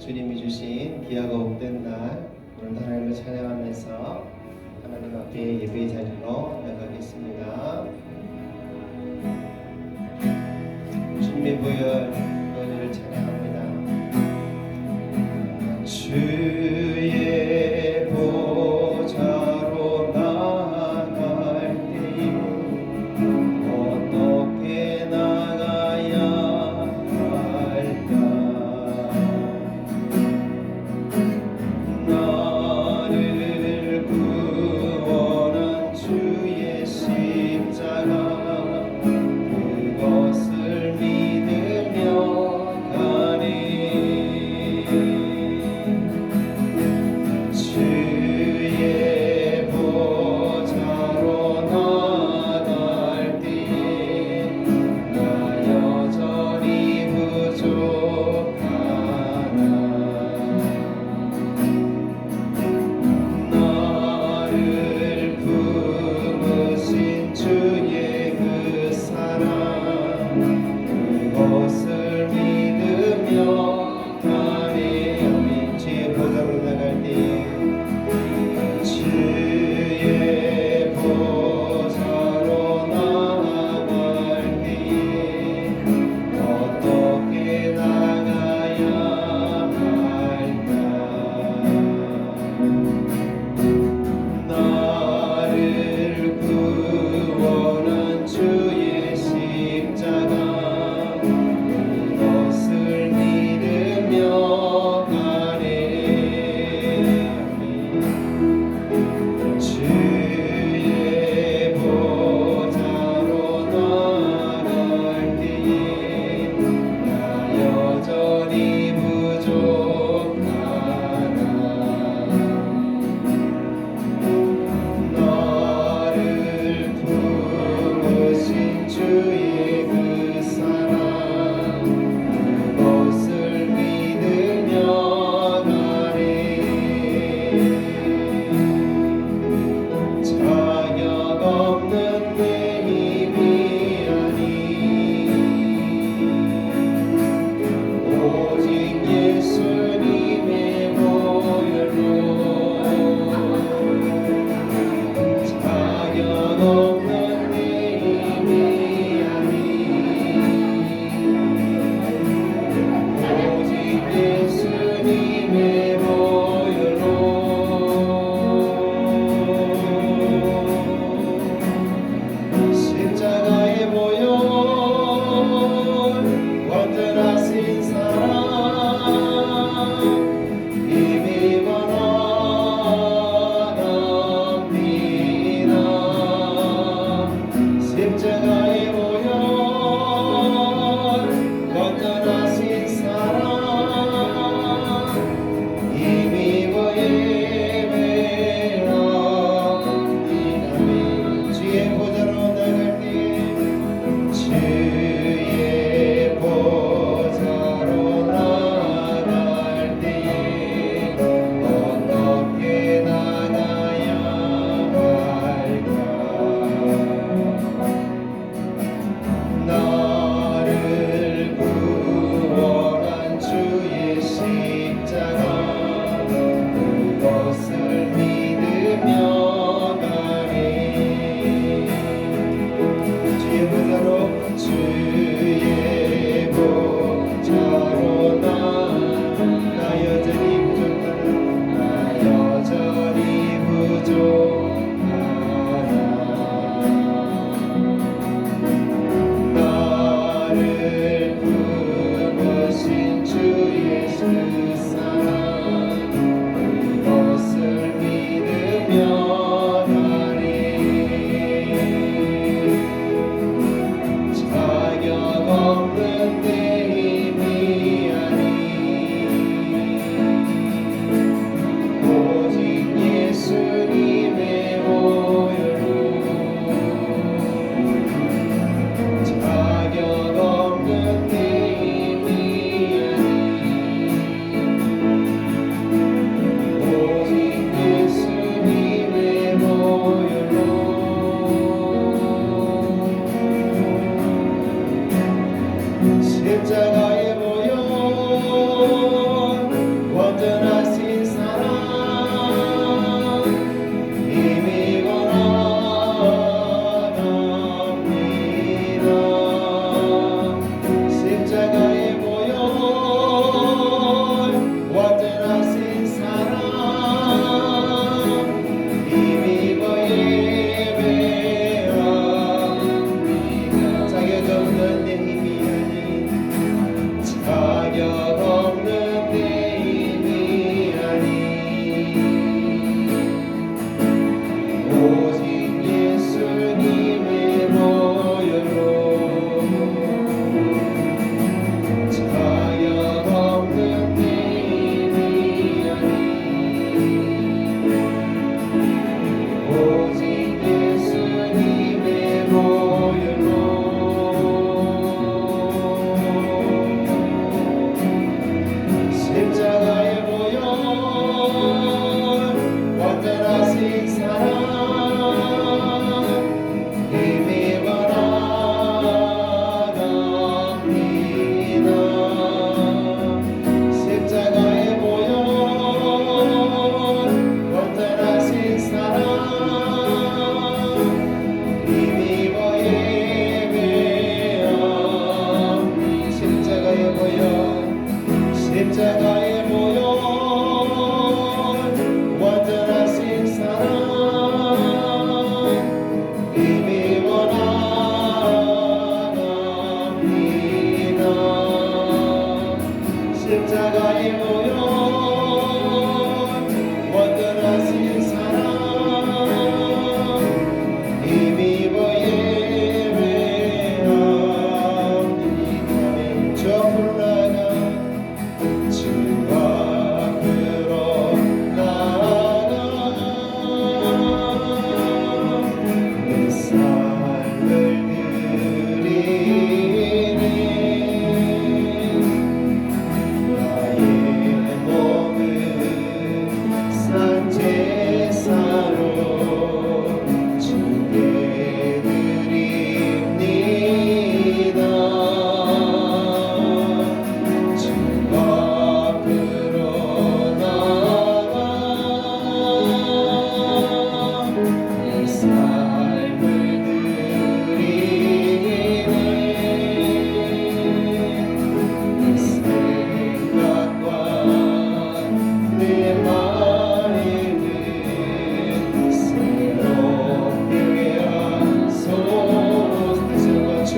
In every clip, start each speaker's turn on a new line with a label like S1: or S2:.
S1: 주님이 주신 귀하고 복된 날, 오늘 하나님을 찬양하면서 하나님 앞에 예배의 자리로 나가겠습니다. 주님의 보혈 너희를 찬양합니다. 주의 보좌로 나갈 때에 어떻게 나가야 할까? 나를 구원한 주의 십자가 그것을 믿으며 가네. 주의 보좌로 나갈 때에 나 여전히 부족하나. 나를 품으신 주의 그 사랑 그것을 믿으며 가네. 아멘. 주의 보좌로 나갈 때 주의 보좌로 나갈 때에 어떻게 나가야 할까? 나를 구원한 주의 십자가 그것을 믿으며 가네. 주의 보좌로 나갈 때에 나 여전히 부족하나. 나를 품으신 주의 그 사랑 그것을 믿으며 가네. 자격 없는 내 힘이 아니 오직 예수님의 보혈로 자격 없는 내 힘이 아니 오직 예수님의 보혈로 십자가의 보혈 완전하신 사랑 힘입어 나갑니다. 십자가의 보혈 완전하신 사랑 힘입어 예배합니다. 주의 보좌로 나갈 때 주의 보좌로 나갈 때에 어떻게 나가야 할까?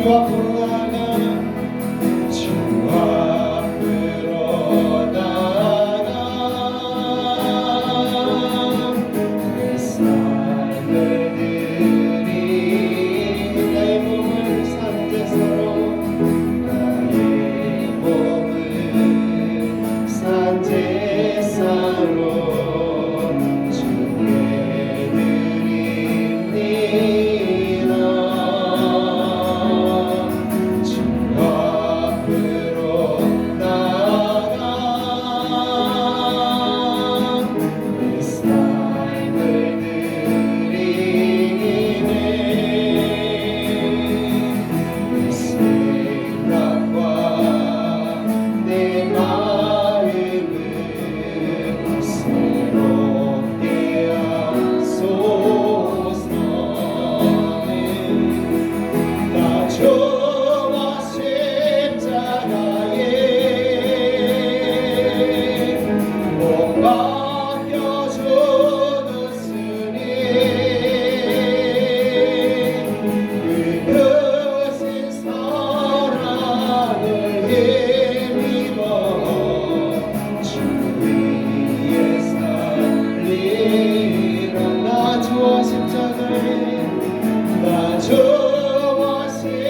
S1: 앞으로 나아가 주 앞으로 나아가 내 삶을 드리 나의 몸을 산제사로 나의 몸을 산제사로 주께 드립니다. 주 앞으로 나아가 내 삶을 드리네. 내 생각과 내 마음을 새롭게 하소서. 나 저와 십자가에 못 박혀줬으니 그것은 사랑을 힘입어 주 위에 살리라. 나 저와 십자가에 나 저와 십자가에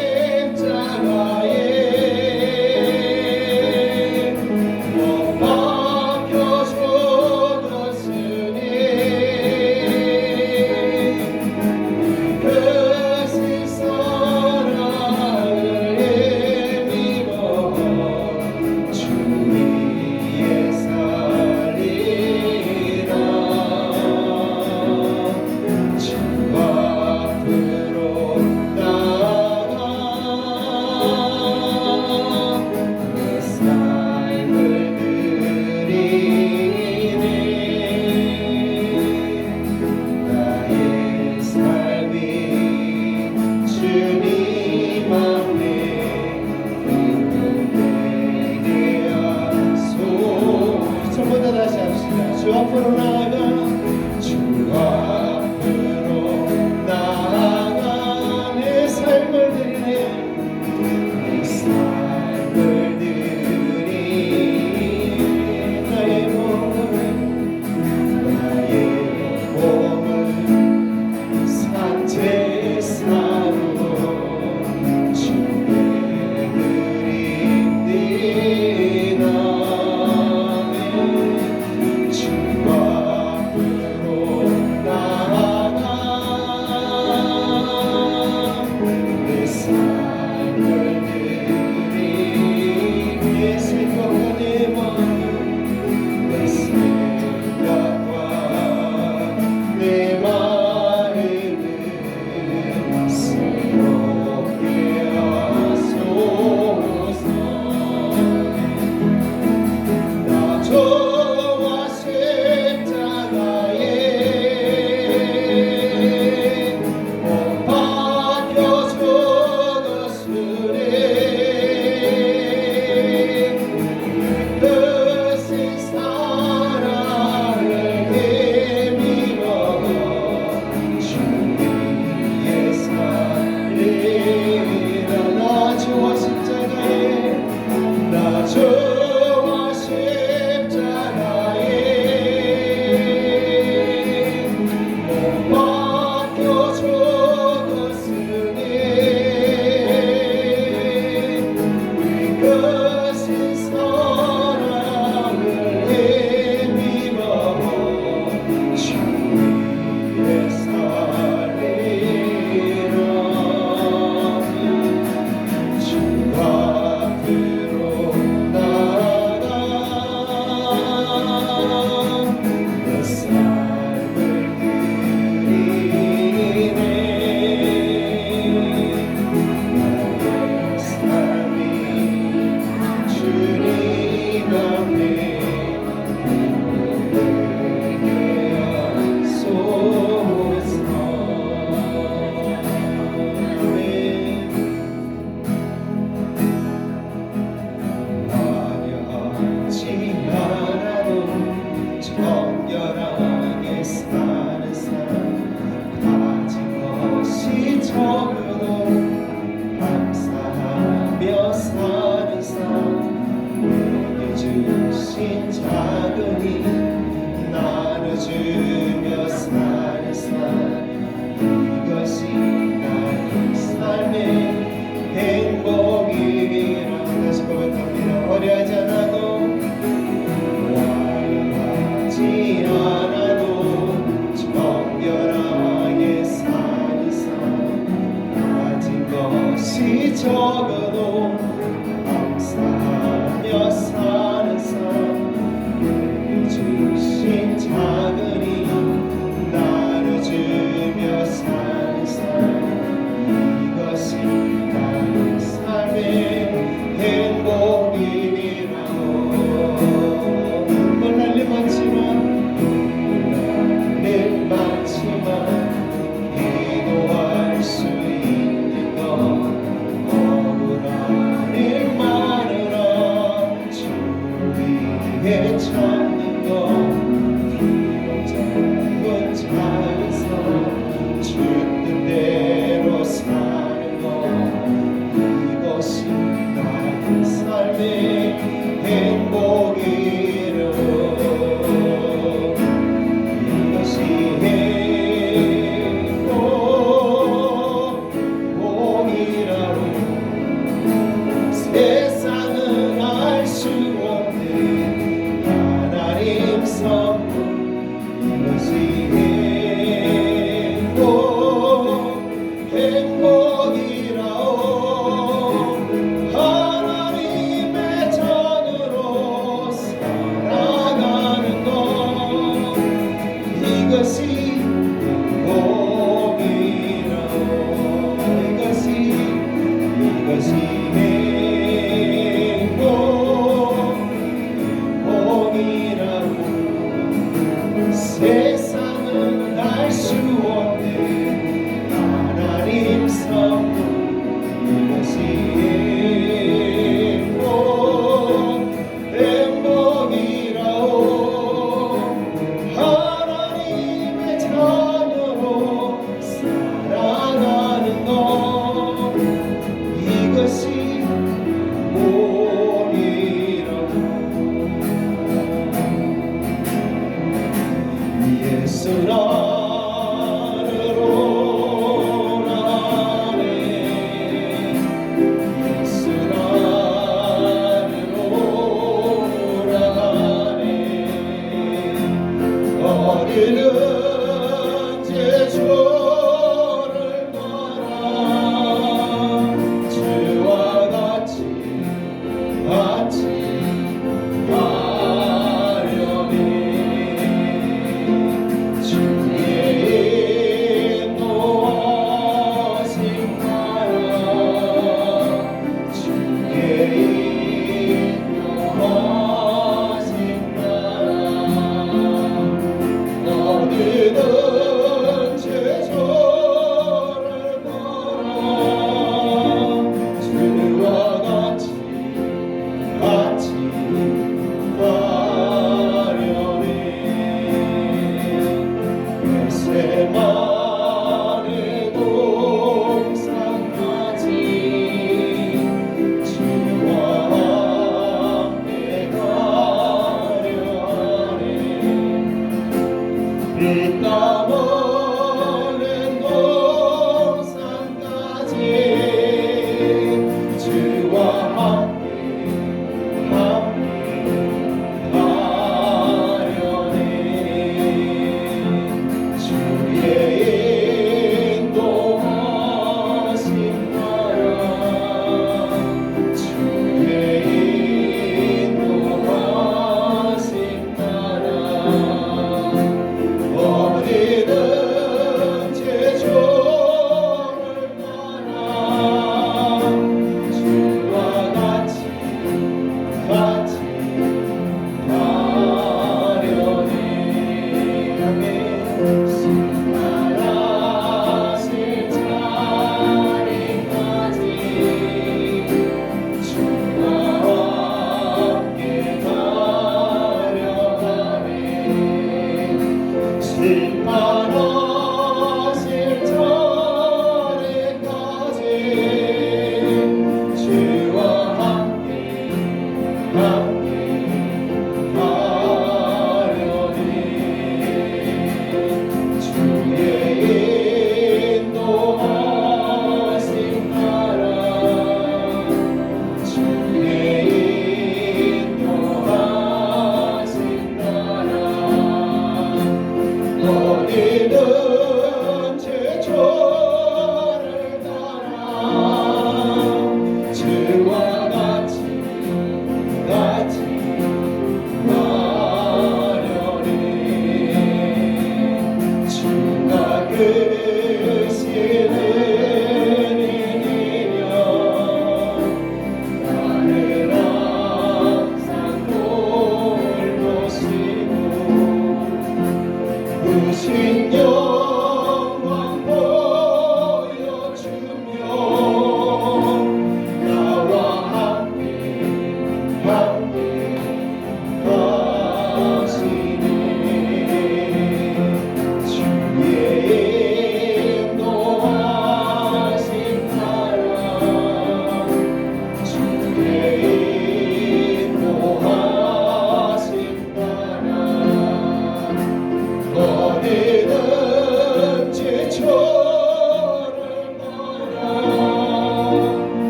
S1: 못 박혀줬으니 그것은 사랑을 힘입어 주 위에 살리라. 주 앞으로 나아가 내 삶을 드리네. 나의 삶이 주님 앞에 되게 하소서. 전부 다 다시 합시다. 주 앞으로 나아가 주 앞으로 나아가 내 삶을 드리네. 내 삶을 드리네. 나의 몸을 산제사로 주께 드립니다. 주 없이 적어도 감사하며 사는 삶 주신 작은 힘 나눠주며 사는 삶 이것이 나의 삶의 행복이라고 물난리 많지만 기도할 수 있는 것 억울한 일만으로 주 위에 찾는 것 비록 짧은 삶에서 주 뜻대로 사는 것 이것이 나의 삶의 행복이로 이것이 세상은 알 수 없는 하나님 선물 이것이 행복이라오 하나님의 전으로 살아가는 것 이것이 행복이라오 이것이 세상은 알 수 없는 하나님 선물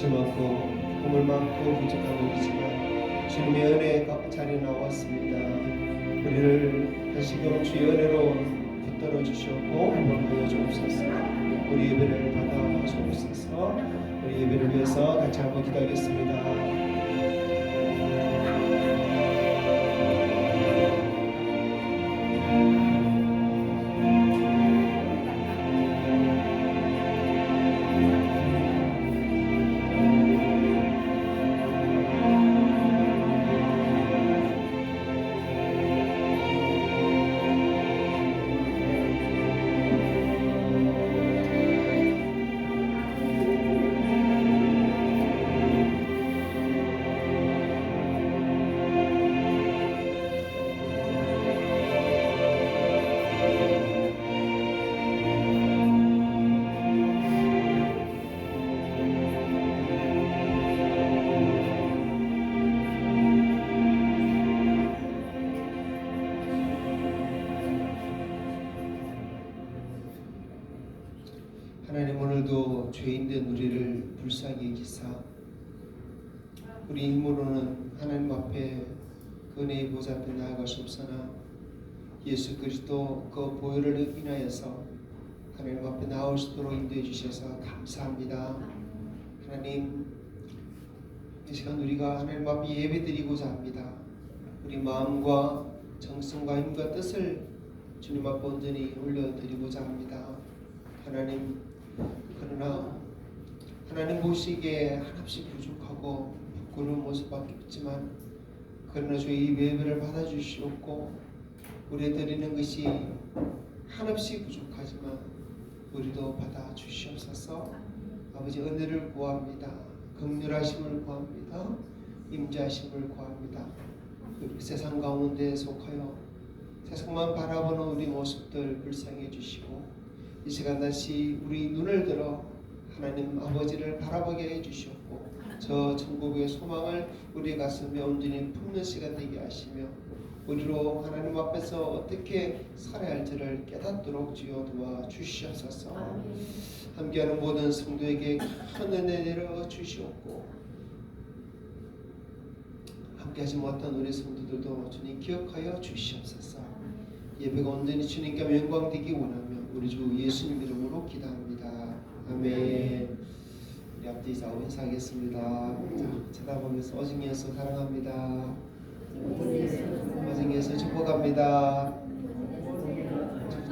S1: 저 많고 꿈을 많고 부족한 우리지만 주님의 은혜 자리에 나왔습니다. 우리를 다시금 주의 은혜로 붙들어 주셨고 행복하여 주옵소서. 우리 예배를 받아 주옵소서. 우리 예배를 위해서 같이 한번 기도하겠습니다. 하나님, 오늘도 죄인된 우리를 불쌍히 여기사 우리 힘으로는 하나님 앞에 은혜의 보좌 앞에 나아가시옵소나 예수 그리스도 그 보혈을 인하여서 하나님 앞에 나올 수 있도록 인도해 주셔서 감사합니다. 하나님, 이 시간 우리가 하나님 앞에 예배드리고자 합니다. 우리 마음과 정성과 힘과 뜻을 주님 앞에 온전히 올려드리고자 합니다. 하나님, 그러나 하나님 보시기에 한없이 부족하고 부끄러운 모습밖에 없지만 그러나 주의 예배를 받아주시옵고 우리 드리는 것이 한없이 부족하지만 우리도 받아주시옵소서. 아버지, 은혜를 구합니다. 긍휼하심을 구합니다. 임재하심을 구합니다. 세상 가운데 속하여 세상만 바라보는 우리 모습들 불쌍히 해주시고 이 시간 다시 우리 눈을 들어 하나님 아버지를 바라보게 해주시옵고 저 천국의 소망을 우리 가슴에 온전히 품는 시간 되게 하시며 우리로 하나님 앞에서 어떻게 살아야 할지를 깨닫도록 주여 도와주시옵소서. 함께하는 모든 성도에게 큰 은혜 내려 주시옵고 함께하지 못한 우리 성도들도 주님 기억하여 주시옵소서. 예배가 온전히 주님께 영광되기 원하며 우리 주 예수님 이름으로 기도합니다. 아멘. 우리 앞뒤 좌우 인사하겠습니다. 쳐다보면서 오직 예수 사랑합니다. 오직 예수 축복합니다.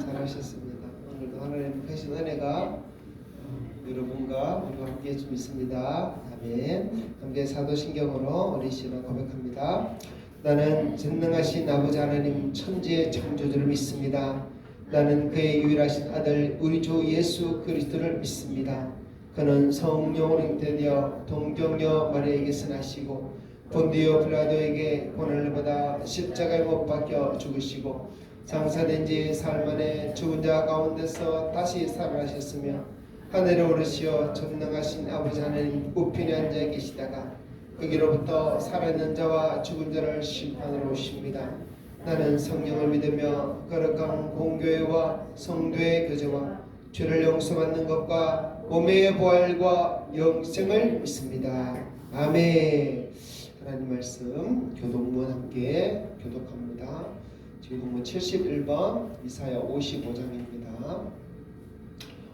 S1: 잘하셨습니다. 오늘도 하나님 크신 은혜가 여러분과 우리와 함께 좀 있습니다. 아멘. 함께 사도신경으로 우리 시로 고백합니다. 나는 전능하신 아버지 하나님 천지의 창조주를 믿습니다. 나는 그의 유일하신 아들 우리 주 예수 그리스도를 믿습니다. 그는 성령으로 잉태되어 동정녀 마리아에게서 나시고 본디오 빌라도에게 고난을 받아 십자가에 못 박혀 죽으시고 장사된 지 사흘 만에 죽은 자 가운데서 다시 살아나셨으며 하늘에 오르시어 전능하신 아버지 하나님 우편에 앉아 계시다가 거기로부터 살아있는 자와 죽은 자를 심판하러 오십니다. 나는 성령을 믿으며 거룩한 공교회와 성도의 교제와 죄를 용서받는 것과 몸의 부활과 영생을 믿습니다. 아멘. 하나님 말씀 교독문 함께 교독합니다. 교독문 71번 이사야 55장입니다.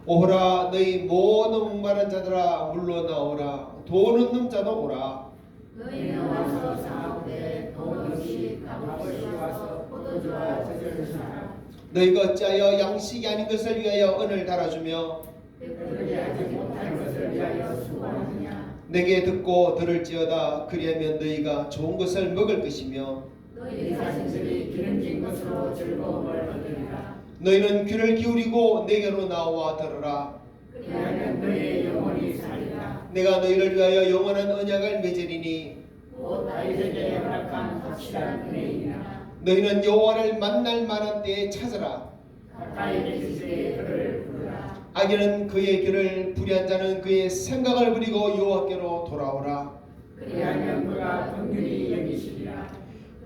S1: 오라 너희 모든 목마른 자들아 물러나오라. 돈 없는 자도 오라.
S2: 너희는 와서 사오되 돈 없이 값없이 와서 포도주와 저절을 사라.
S1: 너희가 어찌하여 양식이 아닌 것을 위하여 은을 달아주며
S2: 그들이 아직 못한 것을 위하여 수고하느냐.
S1: 내게 듣고 들을지어다. 그리하면 너희가 좋은 것을 먹을 것이며
S2: 너희 자신들이 기름진 것으로 즐거움을 얻으리라.
S1: 너희는 귀를 기울이고 내게로 나와 들으라.
S2: 그리하면 너희의 영혼이 살리라.
S1: 내가 너희를 위하여 영원한 언약을 맺으리니
S2: 곧 다윗에게 허락한 확실한 은혜이니라.
S1: 너희는 여호와를 만날 만한 때에 찾으라.
S2: 가까이 계실 때에 그를 부르라.
S1: 악인은 그의 길을 불의한 자는 그의 생각을 버리고 여호와께로 돌아오라.
S2: 그리하면 그가 긍휼히 여기시리라.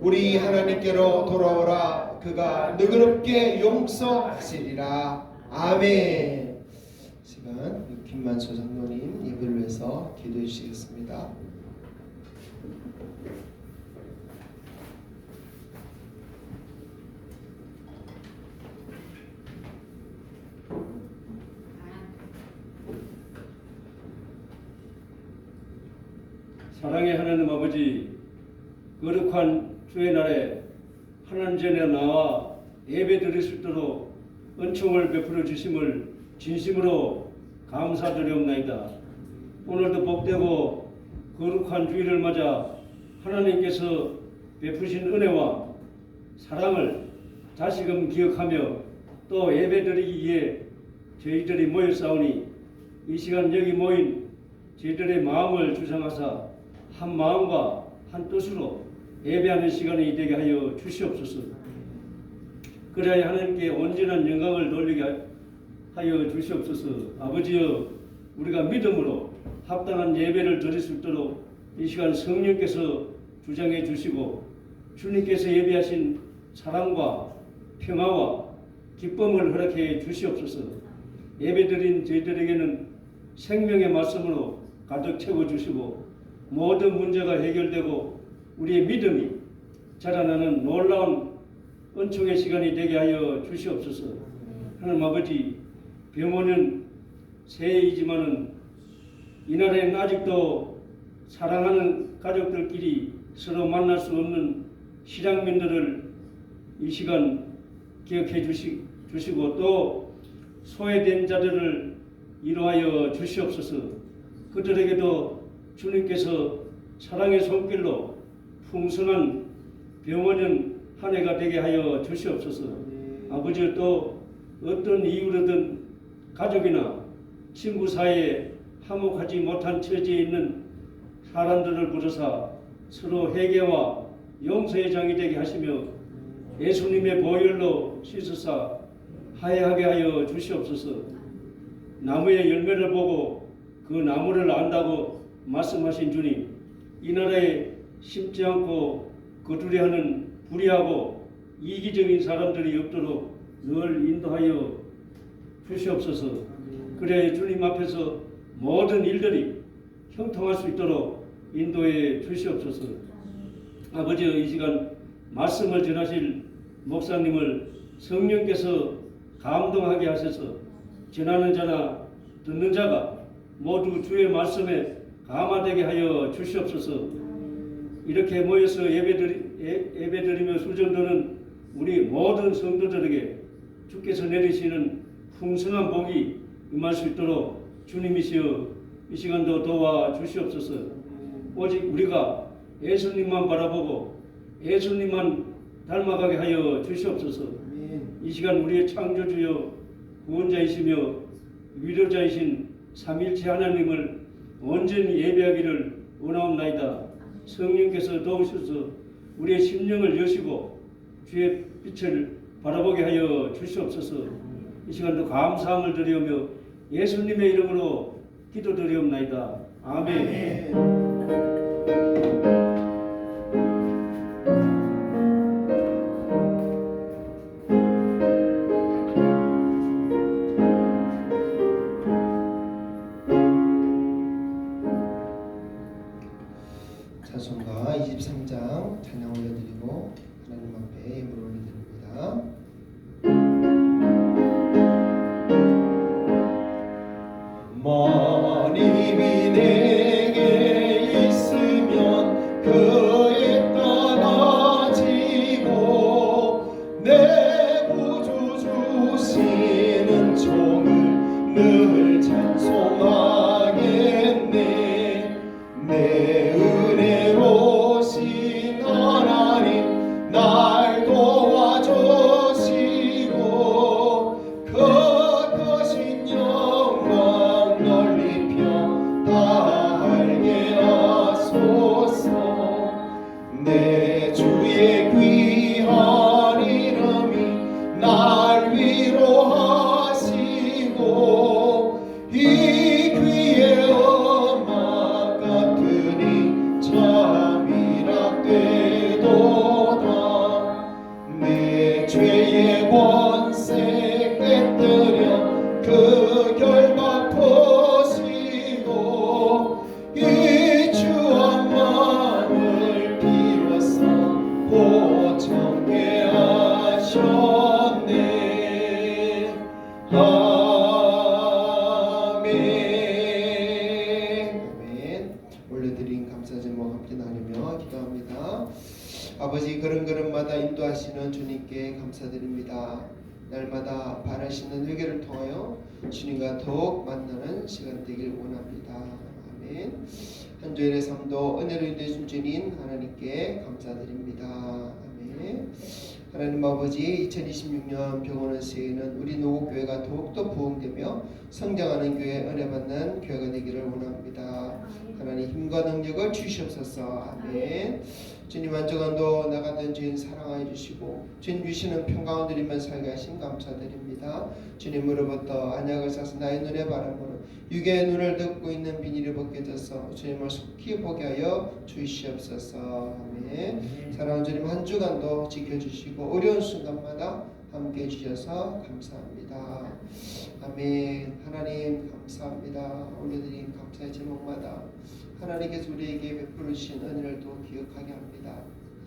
S1: 우리 하나님께로 돌아오라. 그가 너그럽게 용서하시리라. 아멘. 시간 김만수 장로님 예배를 위해서 기도해 주시겠습니다.
S3: 사랑의 하나님 아버지, 거룩한 주의 날에 하나님 전에 나와 예배 드릴 수 있도록 은총을 베풀어 주심을 진심으로 감사드리옵나이다. 오늘도 복되고 거룩한 주일을 맞아 하나님께서 베푸신 은혜와 사랑을 다시금 기억하며 또 예배 드리기 위해 저희들이 모였사오니 이 시간 여기 모인 저희들의 마음을 주장하사 한 마음과 한 뜻으로 예배하는 시간이 되게 하여 주시옵소서. 그래야 하나님께 온전한 영광을 돌리게 하여 주시옵소서. 아버지여, 우리가 믿음으로 합당한 예배를 드릴 수 있도록 이 시간 성령께서 주장해 주시고 주님께서 예배하신 사랑과 평화와 기쁨을 허락해 주시옵소서. 예배드린 저희들에게는 생명의 말씀으로 가득 채워주시고 모든 문제가 해결되고 우리의 믿음이 자라나는 놀라운 은총의 시간이 되게 하여 주시옵소서. 하나님 아버지, 병원은 새해이지만은 이 나라에는 아직도 사랑하는 가족들끼리 서로 만날 수 없는 실향민들을 이 시간 기억해 주시고 또 소외된 자들을 위로하여 주시옵소서. 그들에게도 주님께서 사랑의 손길로 풍성한 병원은 한 해가 되게 하여 주시옵소서. 아버지, 또 어떤 이유로든 가족이나 친구 사이에 화목하지 못한 처지에 있는 사람들을 부르사 서로 회개와 용서의 장이 되게 하시며 예수님의 보혈로 씻으사 화해하게 하여 주시옵소서. 나무의 열매를 보고 그 나무를 안다고 말씀하신 주님, 이 나라에 심지 않고 거두려하는 불의하고 이기적인 사람들이 없도록 늘 인도하여 주시옵소서. 그래야 주님 앞에서 모든 일들이 형통할 수 있도록 인도해 주시옵소서. 아버지, 이 시간 말씀을 전하실 목사님을 성령께서 감동하게 하셔서 전하는 자나 듣는 자가 모두 주의 말씀에 감화되게 하여 주시옵소서. 이렇게 모여서 예배드리며 수전도는 우리 모든 성도들에게 주께서 내리시는 풍성한 복이 임할 수 있도록 주님이시여 이 시간도 도와주시옵소서. 오직 우리가 예수님만 바라보고 예수님만 닮아가게 하여 주시옵소서. 이 시간 우리의 창조주여 구원자이시며 위로자이신 삼일체 하나님을 온전히 예배하기를 원하옵나이다. 성령께서 도우셔서 우리의 심령을 여시고 주의 빛을 바라보게 하여 주시옵소서. 이 시간도 감사함을 드리오며 예수님의 이름으로 기도드리옵나이다. 아멘.
S1: 찬송가 23장 찬양 올려드리고 하나님 앞에 예물 올려드립니다.
S4: 마님이 내게 있으면 그에 떠나지고 내 구주 주시는 종을 늘 찬송하겠네. 내 은혜로신 하나님 날 도와주시고 그 크신 영광 널리 펴 알게 하소서. 내 주의 귀한 이름이 날 위로하시고 이 귀의 음악 같은
S1: 아버지 걸음걸음마다 인도하시는 주님께 감사드립니다. 날마다 발을 씻는 회개를 통하여 주님과 더욱 만나는 시간 되길 원합니다. 아멘. 한 주일의 삶도 은혜로 인도해 주님 하나님께 감사드립니다. 아멘. 하나님 아버지 2026년 병원의 새해에는 우리 노국교회가 더욱더 부흥되며 성장하는 교회, 은혜 받는 교회가 되기를 원합니다. 하나님 힘과 능력을 주시옵소서. 아멘. 주님 한 주간도 나가던 주인 사랑하여 주시고 주님 주시는 평강을 누리며 살게 하신 감사드립니다. 주님으로부터 언약을 사서 나의 눈에 바라보는 육의 눈을 덮고 있는 비닐이 벗겨져서 주님을 속히 보게 하여 주시옵소서. 아멘. 사랑하는 주님 한 주간도 지켜주시고 어려운 순간마다 함께 해주셔서 감사합니다. 아멘. 하나님 감사합니다. 올려드린 감사의 제목마다 하나님께서 우리에게 베풀어 주신 은혜를 더 기억하게 합니다.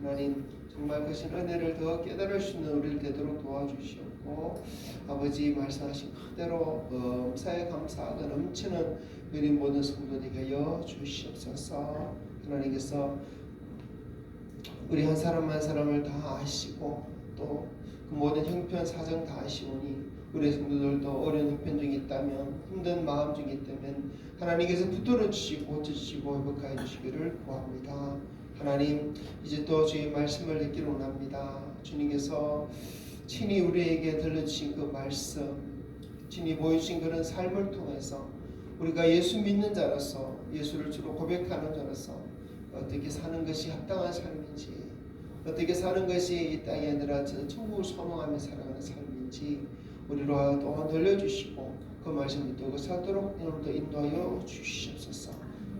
S1: 하나님 정말 그 은혜를 더 깨달을 수 있는 우리를 되도록 도와주시옵고 아버지 말씀하신 그대로 범사에 감사하고 넘치는 우리 모든 성도들에게 하여 주시옵소서. 하나님께서 우리 한 사람 한 사람을 다 아시고 또 그 모든 형편 사정 다 아시오니 우리 성도들도 어려운 형편 중에 있다면 힘든 마음 중에 있다면 하나님께서 붙들어 주시고 고쳐주시고 회복하여 주시기를 구합니다. 하나님 이제 또 주의 말씀을 듣기를 원합니다. 주님께서 친히 우리에게 들려주신 그 말씀 친히 보여주신 그런 삶을 통해서 우리가 예수 믿는 자로서 예수를 주로 고백하는 자로서 어떻게 사는 것이 합당한 삶인지 어떻게 사는 것이 이 땅이 아니라 천국을 소망하며 살아가는 삶인지 우리로 또 늘려주시고 그 말씀 믿고 살도록 오늘도 인도하여 주시옵소서.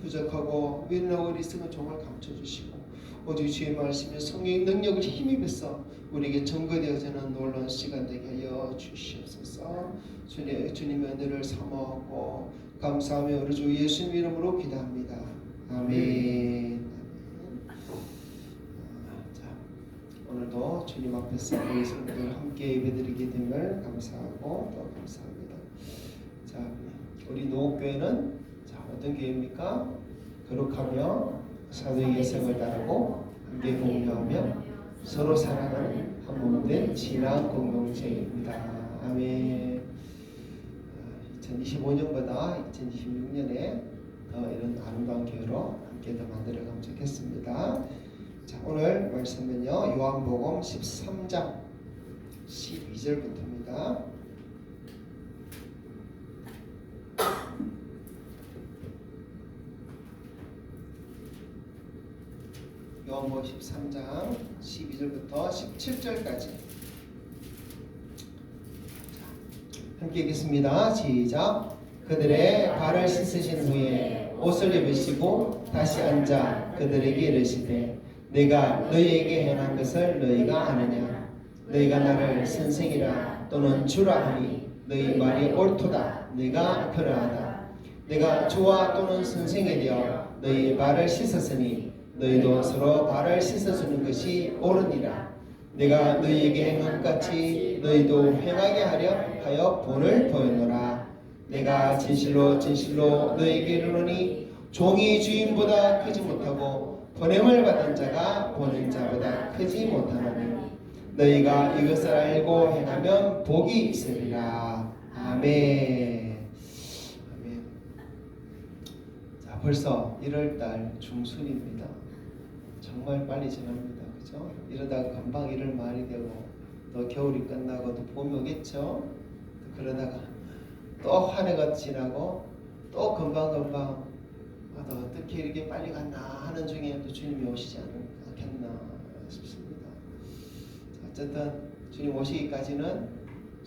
S1: 부족하고 미련하고 어리석은 종을 감춰주시고 오직 주의 말씀에 성령의 능력을 힘입어서 우리에게 증거되어지는 놀라운 시간 되게 하여 주시옵소서. 주님의 은혜를 사모하고 감사하며 우리 주 예수님 이름으로 기도합니다. 아멘. 오늘도 주님 앞에서 우리 성도들 함께 예배드리게 됨을 감사하고 또 감사합니다. 자, 우리 노국교회는 어떤 교회입니까? 거룩하며 사도의 예성을 따르고 함께 공유하며 서로 사랑하는 한 몸된 신앙 공동체입니다. 아멘. 2025년보다 2026년에 이런 아름다운 교회로 함께 더 만들어가면 좋겠습니다. 자, 오늘 말씀은요 요한복음 13장 12절부터입니다. 요한복음 13장 12절부터 17절까지 함께 읽겠습니다. 시작. 그들의 발을 씻으신 후에 옷을 입으시고 다시 앉아 그들에게 이르시되 내가 너희에게 행한 것을 너희가 아느냐? 너희가 나를 선생이라 또는 주라 하니 너희 말이 옳도다. 내가 그러하다. 내가 주와 또는 선생이 되어 너희 발을 씻었으니 너희도 서로 발을 씻어주는 것이 옳으니라. 내가 너희에게 행한 것 같이 너희도 행하게 하려 하여 본을 보이노라. 내가 진실로 진실로 너희에게 이르노니 종이 주인보다 크지 못하고 보냄을 받은 자가 보낸 자보다 크지 못하노니 너희가 이것을 알고 행하면 복이 있으리라. 아멘. 아멘. 자, 벌써 1월달 중순입니다. 정말 빨리 지납니다. 그죠? 이러다가 금방 1월 말이 되고 또 겨울이 끝나고 또 봄이 오겠죠? 그러다가 또 한 해가 지나고 또 금방 어떻게 이렇게 빨리 갔나 하는 중에 또 주님이 오시지 않겠나 싶습니다. 어쨌든 주님 오시기까지는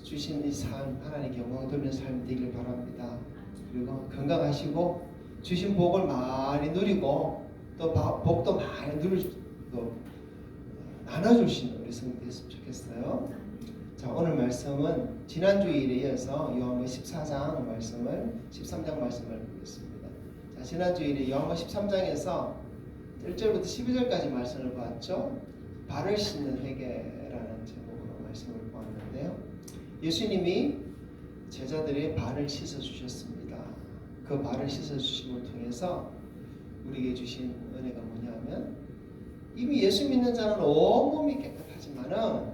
S1: 주신 이 삶 하나님께 영광 돌리는 삶이 되길 바랍니다. 그리고 건강하시고 주신 복을 많이 누리고 또 복도 많이 누리고 나눠주시는 우리 성도 됐으면 좋겠어요. 자, 오늘 말씀은 지난주 일에 이어서 요한복음 14장 말씀을 13장 말씀을 보겠습니다. 지난주일에 요한복음 13장에서 1절부터 12절까지 말씀을 보았죠. 발을 씻는 회개라는 제목으로 말씀을 보았는데요. 예수님이 제자들의 발을 씻어주셨습니다. 그 발을 씻어주심을 통해서 우리에게 주신 은혜가 뭐냐면 이미 예수 믿는 자는 온몸이 깨끗하지만은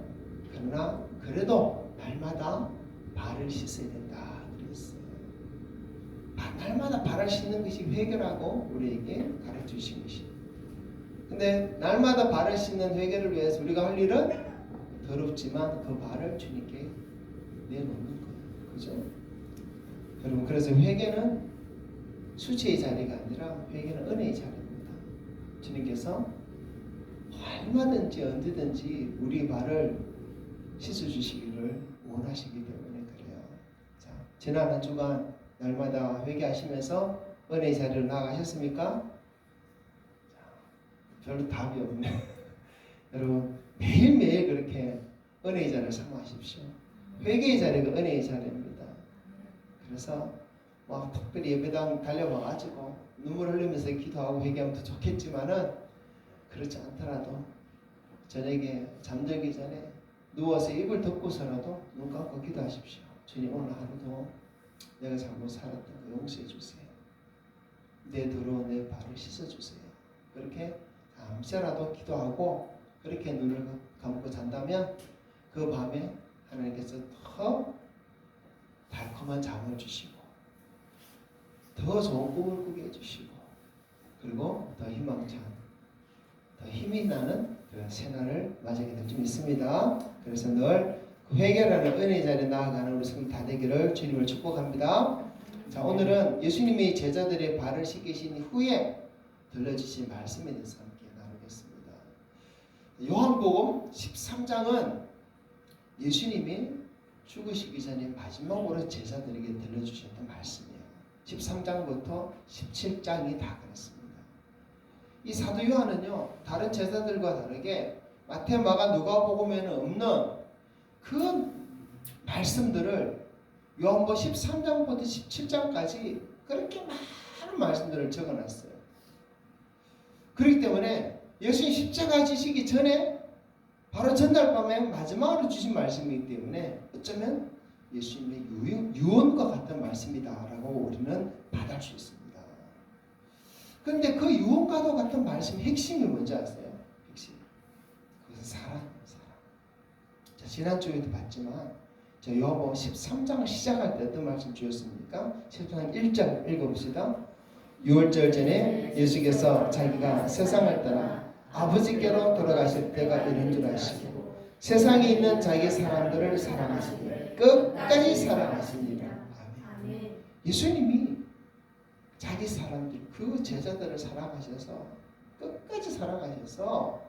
S1: 그러나 그래도 날마다 발을 씻어야 된다 그랬어요. 날마다 발을 씻는 것이 회개라고 우리에게 가르쳐 주신 것입니다. 근데 날마다 발을 씻는 회개를 위해서 우리가 할 일은 더럽지만 그 발을 주님께 내놓는 거예요. 그죠? 여러분, 그래서 회개는 수치의 자리가 아니라 회개는 은혜의 자리입니다. 주님께서 얼마든지 언제든지 우리 발을 씻어주시기를 원하시기 때문에 그래요. 자, 지난 한 주간 날마다 회개하시면서 은혜의 자리로 나아가셨습니까? 별로 답이 없네. 여러분, 매일매일 그렇게 은혜의 자리를 삼으십시오. 회개의 자리가 은혜의 자리입니다. 그래서 막 특별히 예배당 달려와가지고 눈물 흘리면서 기도하고 회개하면 더 좋겠지만은 그렇지 않더라도 저녁에 잠들기 전에 누워서 입을 덮고서라도 눈 감고 기도하십시오. 주님, 오늘 하루도 내가 잘못 살았던 거 용서해 주세요. 내 더러운 내 발을 씻어 주세요. 그렇게 잠시라도 기도하고 그렇게 눈을 감고 잔다면 그 밤에 하나님께서 더 달콤한 잠을 주시고 더 좋은 꿈을 꾸게 해주시고 그리고 더 희망찬 더 힘이 나는 그런 새날을 맞이하게 될 줄 믿습니다. 그래서 늘 그 회개라는 은혜의 자리에 나아가는 우리 성도 다 되기를 주님을 축복합니다. 자, 오늘은 예수님이 제자들의 발을 씻기신 후에 들려주신 말씀에 대해서 함께 나누겠습니다. 요한복음 13장은 예수님이 죽으시기 전에 마지막으로 제자들에게 들려주셨던 말씀이에요. 13장부터 17장이 다 그렇습니다. 이 사도 요한은요, 다른 제자들과 다르게 마태, 마가, 누가복음에는 없는 그 말씀들을 요한복음 13장부터 17장까지 그렇게 많은 말씀들을 적어놨어요. 그렇기 때문에 예수님 십자가 지시기 전에 바로 전날 밤에 마지막으로 주신 말씀이기 때문에 어쩌면 예수님의 유언과 같은 말씀이다라고 우리는 받을 수 있습니다. 그런데 그 유언과도 같은 말씀의 핵심이 뭔지 아세요? 핵심. 그것은 사랑입니다. 사랑. 자, 지난주에도 봤지만 저 요한복음 13장을 시작할 때 어떤 말씀 주셨습니까? 13장 1절 읽어봅시다. 유월절 전에 예수께서 자기가 세상을 떠나 아버지께로 돌아가실 때가 이른 줄 아시고 세상에 있는 자기 사람들을 사랑하시되 끝까지 사랑하십니다. 아멘. 예수님이 자기 사람들, 그 제자들을 사랑하셔서 끝까지 사랑하셔서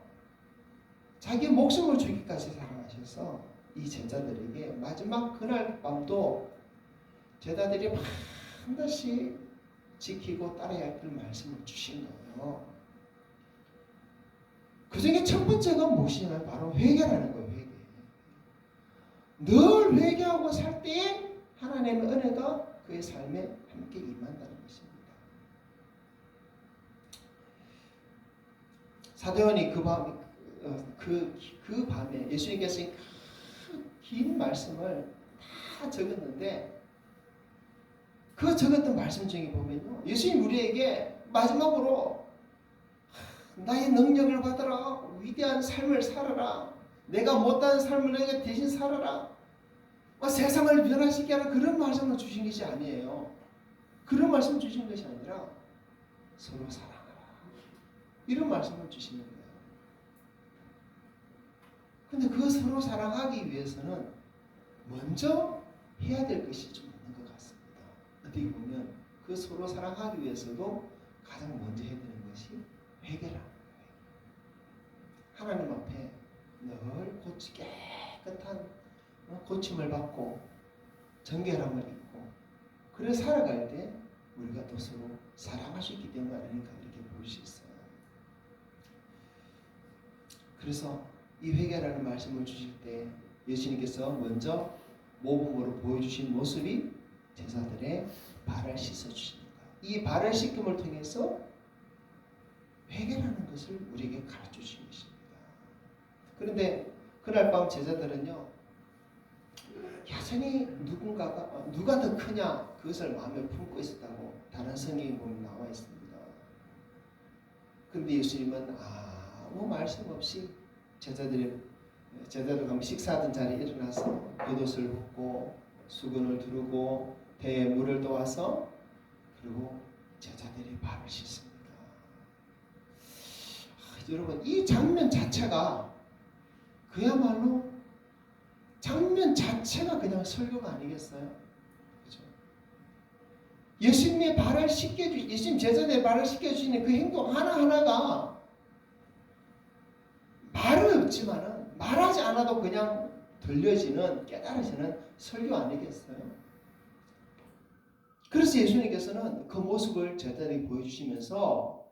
S1: 자기 목숨을 주기까지 사랑하셔서 이 제자들에게 마지막 그날 밤도 제자들이 반드시 지키고 따라야 할 그 말씀을 주신 거예요. 그 중에 첫 번째가 무엇이냐면 바로 회개라는 거예요. 회개. 늘 회개하고 살 때에 하나님의 은혜가 그의 삶에 함께 임한다는 것입니다. 사도요한이 그 밤에 예수님께서 긴 말씀을 다 적었는데 그 적었던 말씀 중에 보면요, 예수님 우리에게 마지막으로 나의 능력을 받아라, 위대한 삶을 살아라, 내가 못한 삶을 내가 대신 살아라, 세상을 변화시키게 하는 그런 말씀을 주신 것이 아니에요. 그런 말씀 주신 것이 아니라 서로 사랑하라, 이런 말씀을 주시는 거예요. 근데 그 서로 사랑하기 위해서는 먼저 해야 될 것이 좀 있는 것 같습니다. 어떻게 보면 그 서로 사랑하기 위해서도 가장 먼저 해야 되는 것이 회개라는 거예요. 하나님 앞에 늘 깨끗한 고침을 받고 정결함을 입고 그래 살아갈 때 우리가 또 서로 사랑할 수 있기 때문에 아니니까 이렇게 볼 수 있어요. 그래서 이 회개라는 말씀을 주실 때 예수님께서 먼저 모범으로 보여주신 모습이 제자들의 발을 씻어주시는 거예요. 이 발을 씻김을 통해서 회개라는 것을 우리에게 가르쳐 주신 것입니다. 그런데 그날 밤 제자들은요, 여전히 누가 더 크냐 그것을 마음에 품고 있었다고 다른 성경에 보면 나와 있습니다. 그런데 예수님은 아무 말씀 없이 제자들 가면 식사하던 자리에 일어나서 겉옷을 벗고 수건을 두르고 배에 물을 떠와서 그리고 제자들이 발을 씻습니다. 여러분 이 장면 자체가 그야말로 장면 자체가 그냥 설교가 아니겠어요? 그렇죠? 예수님의 발을 예수님 제자들의 발을 씻겨주시는 그 행동 하나하나가 말은 없지만은 말하지 않아도 그냥 들려지는 깨달아지는 설교 아니겠어요? 그래서 예수님께서는 그 모습을 제자들에게 보여주시면서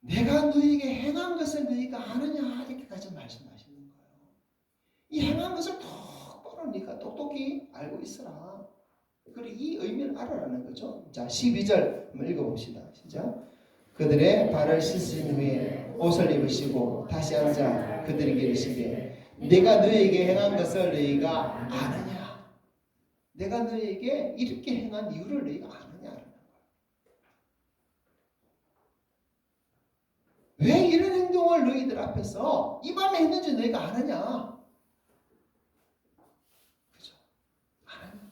S1: 내가 너희에게 행한 것을 너희가 아느냐 이렇게까지 말씀하시는 거예요. 이 행한 것을 똑바로 네가 똑똑히 알고 있어라. 그리고 이 의미를 알아라는 거죠. 자 12절 한번 읽어봅시다. 시작. 그들의 발을 씻으신 후에 옷을 입으시고 다시 앉아 그들에게 이르시되 내가 너희에게 행한 것을 너희가 아느냐. 내가 너희에게 이렇게 행한 이유를 너희가 아느냐. 왜 이런 행동을 너희들 앞에서 이 밤에 했는지 너희가 아느냐? 그죠? 아느냐?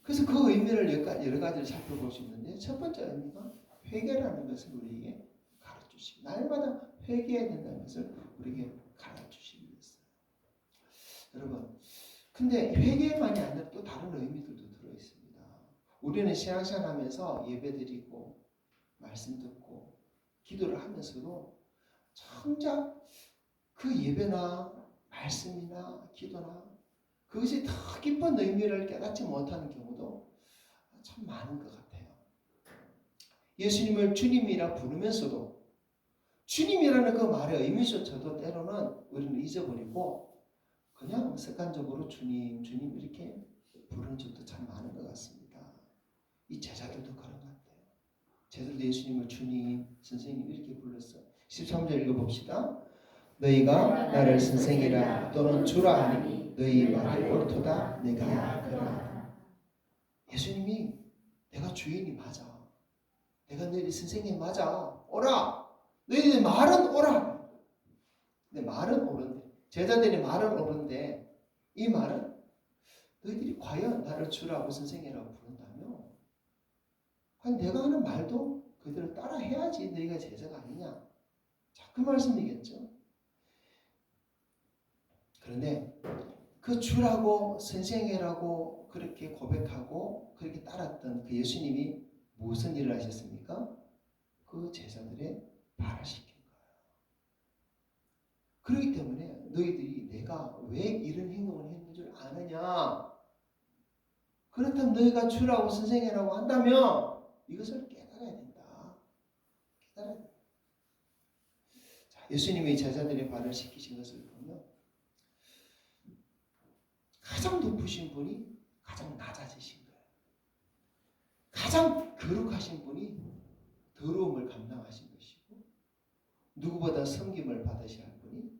S1: 그래서 그 의미를 여러 가지를 살펴볼 수 있는데 첫 번째 의미가 회개라는 것을 우리에게 가르쳐주시고 날마다 회개해야 된다는 것을 우리에게 가르쳐주시고 있어요. 여러분, 근데 회개만이 아니라 또 다른 의미들도 들어있습니다. 우리는 신앙생활 하면서 예배드리고 말씀 듣고 기도를 하면서도 정작 그 예배나 말씀이나 기도나 그것이 더 깊은 의미를 깨닫지 못하는 경우도 참 많은 것 같아요. 예수님을 주님이라 부르면서도 주님이라는 그 말의 의미조차도 때로는 우리는 잊어버리고 그냥 습관적으로 주님 이렇게 부르는 적도 참 많은 것 같습니다. 이 제자들도 그런 것 같아요. 제자들도 예수님을 주님, 선생님 이렇게 불렀어요. 13절 읽어봅시다. 너희가 나를 선생이라 또는 주라 하니 너희 말이 옳도다 내가 그러하다. 예수님이 내가 주인이 맞아. 내가 너희 선생님 맞아. 오라. 너희들 말은 오라. 근데 말은 옳은데 제자들이 말은 옳은데 이 말은 너희들이 과연 나를 주라고 선생이라고 부른다며 과연 내가 하는 말도 그대로 따라 해야지 너희가 제자가 아니냐. 자, 그 말씀이겠죠. 그런데 그 주라고 선생이라고 그렇게 고백하고 그렇게 따랐던 그 예수님이 무슨 일을 하셨습니까? 그 제자들의 발을 씻긴 거예요. 그렇기 때문에 너희들이 내가 왜 이런 행동을 했는 줄 아느냐. 그렇다면 너희가 주라고 선생이라고 한다면 이것을 깨달아야 된다. 깨달아야 된다. 자, 예수님이 제자들의 발을 씻기신 것을 보면 가장 높으신 분이 가장 낮아지신 거예요. 가장 거룩하신 분이 더러움을 감당하신 것이고 누구보다 섬김을 받으셔야 할 분이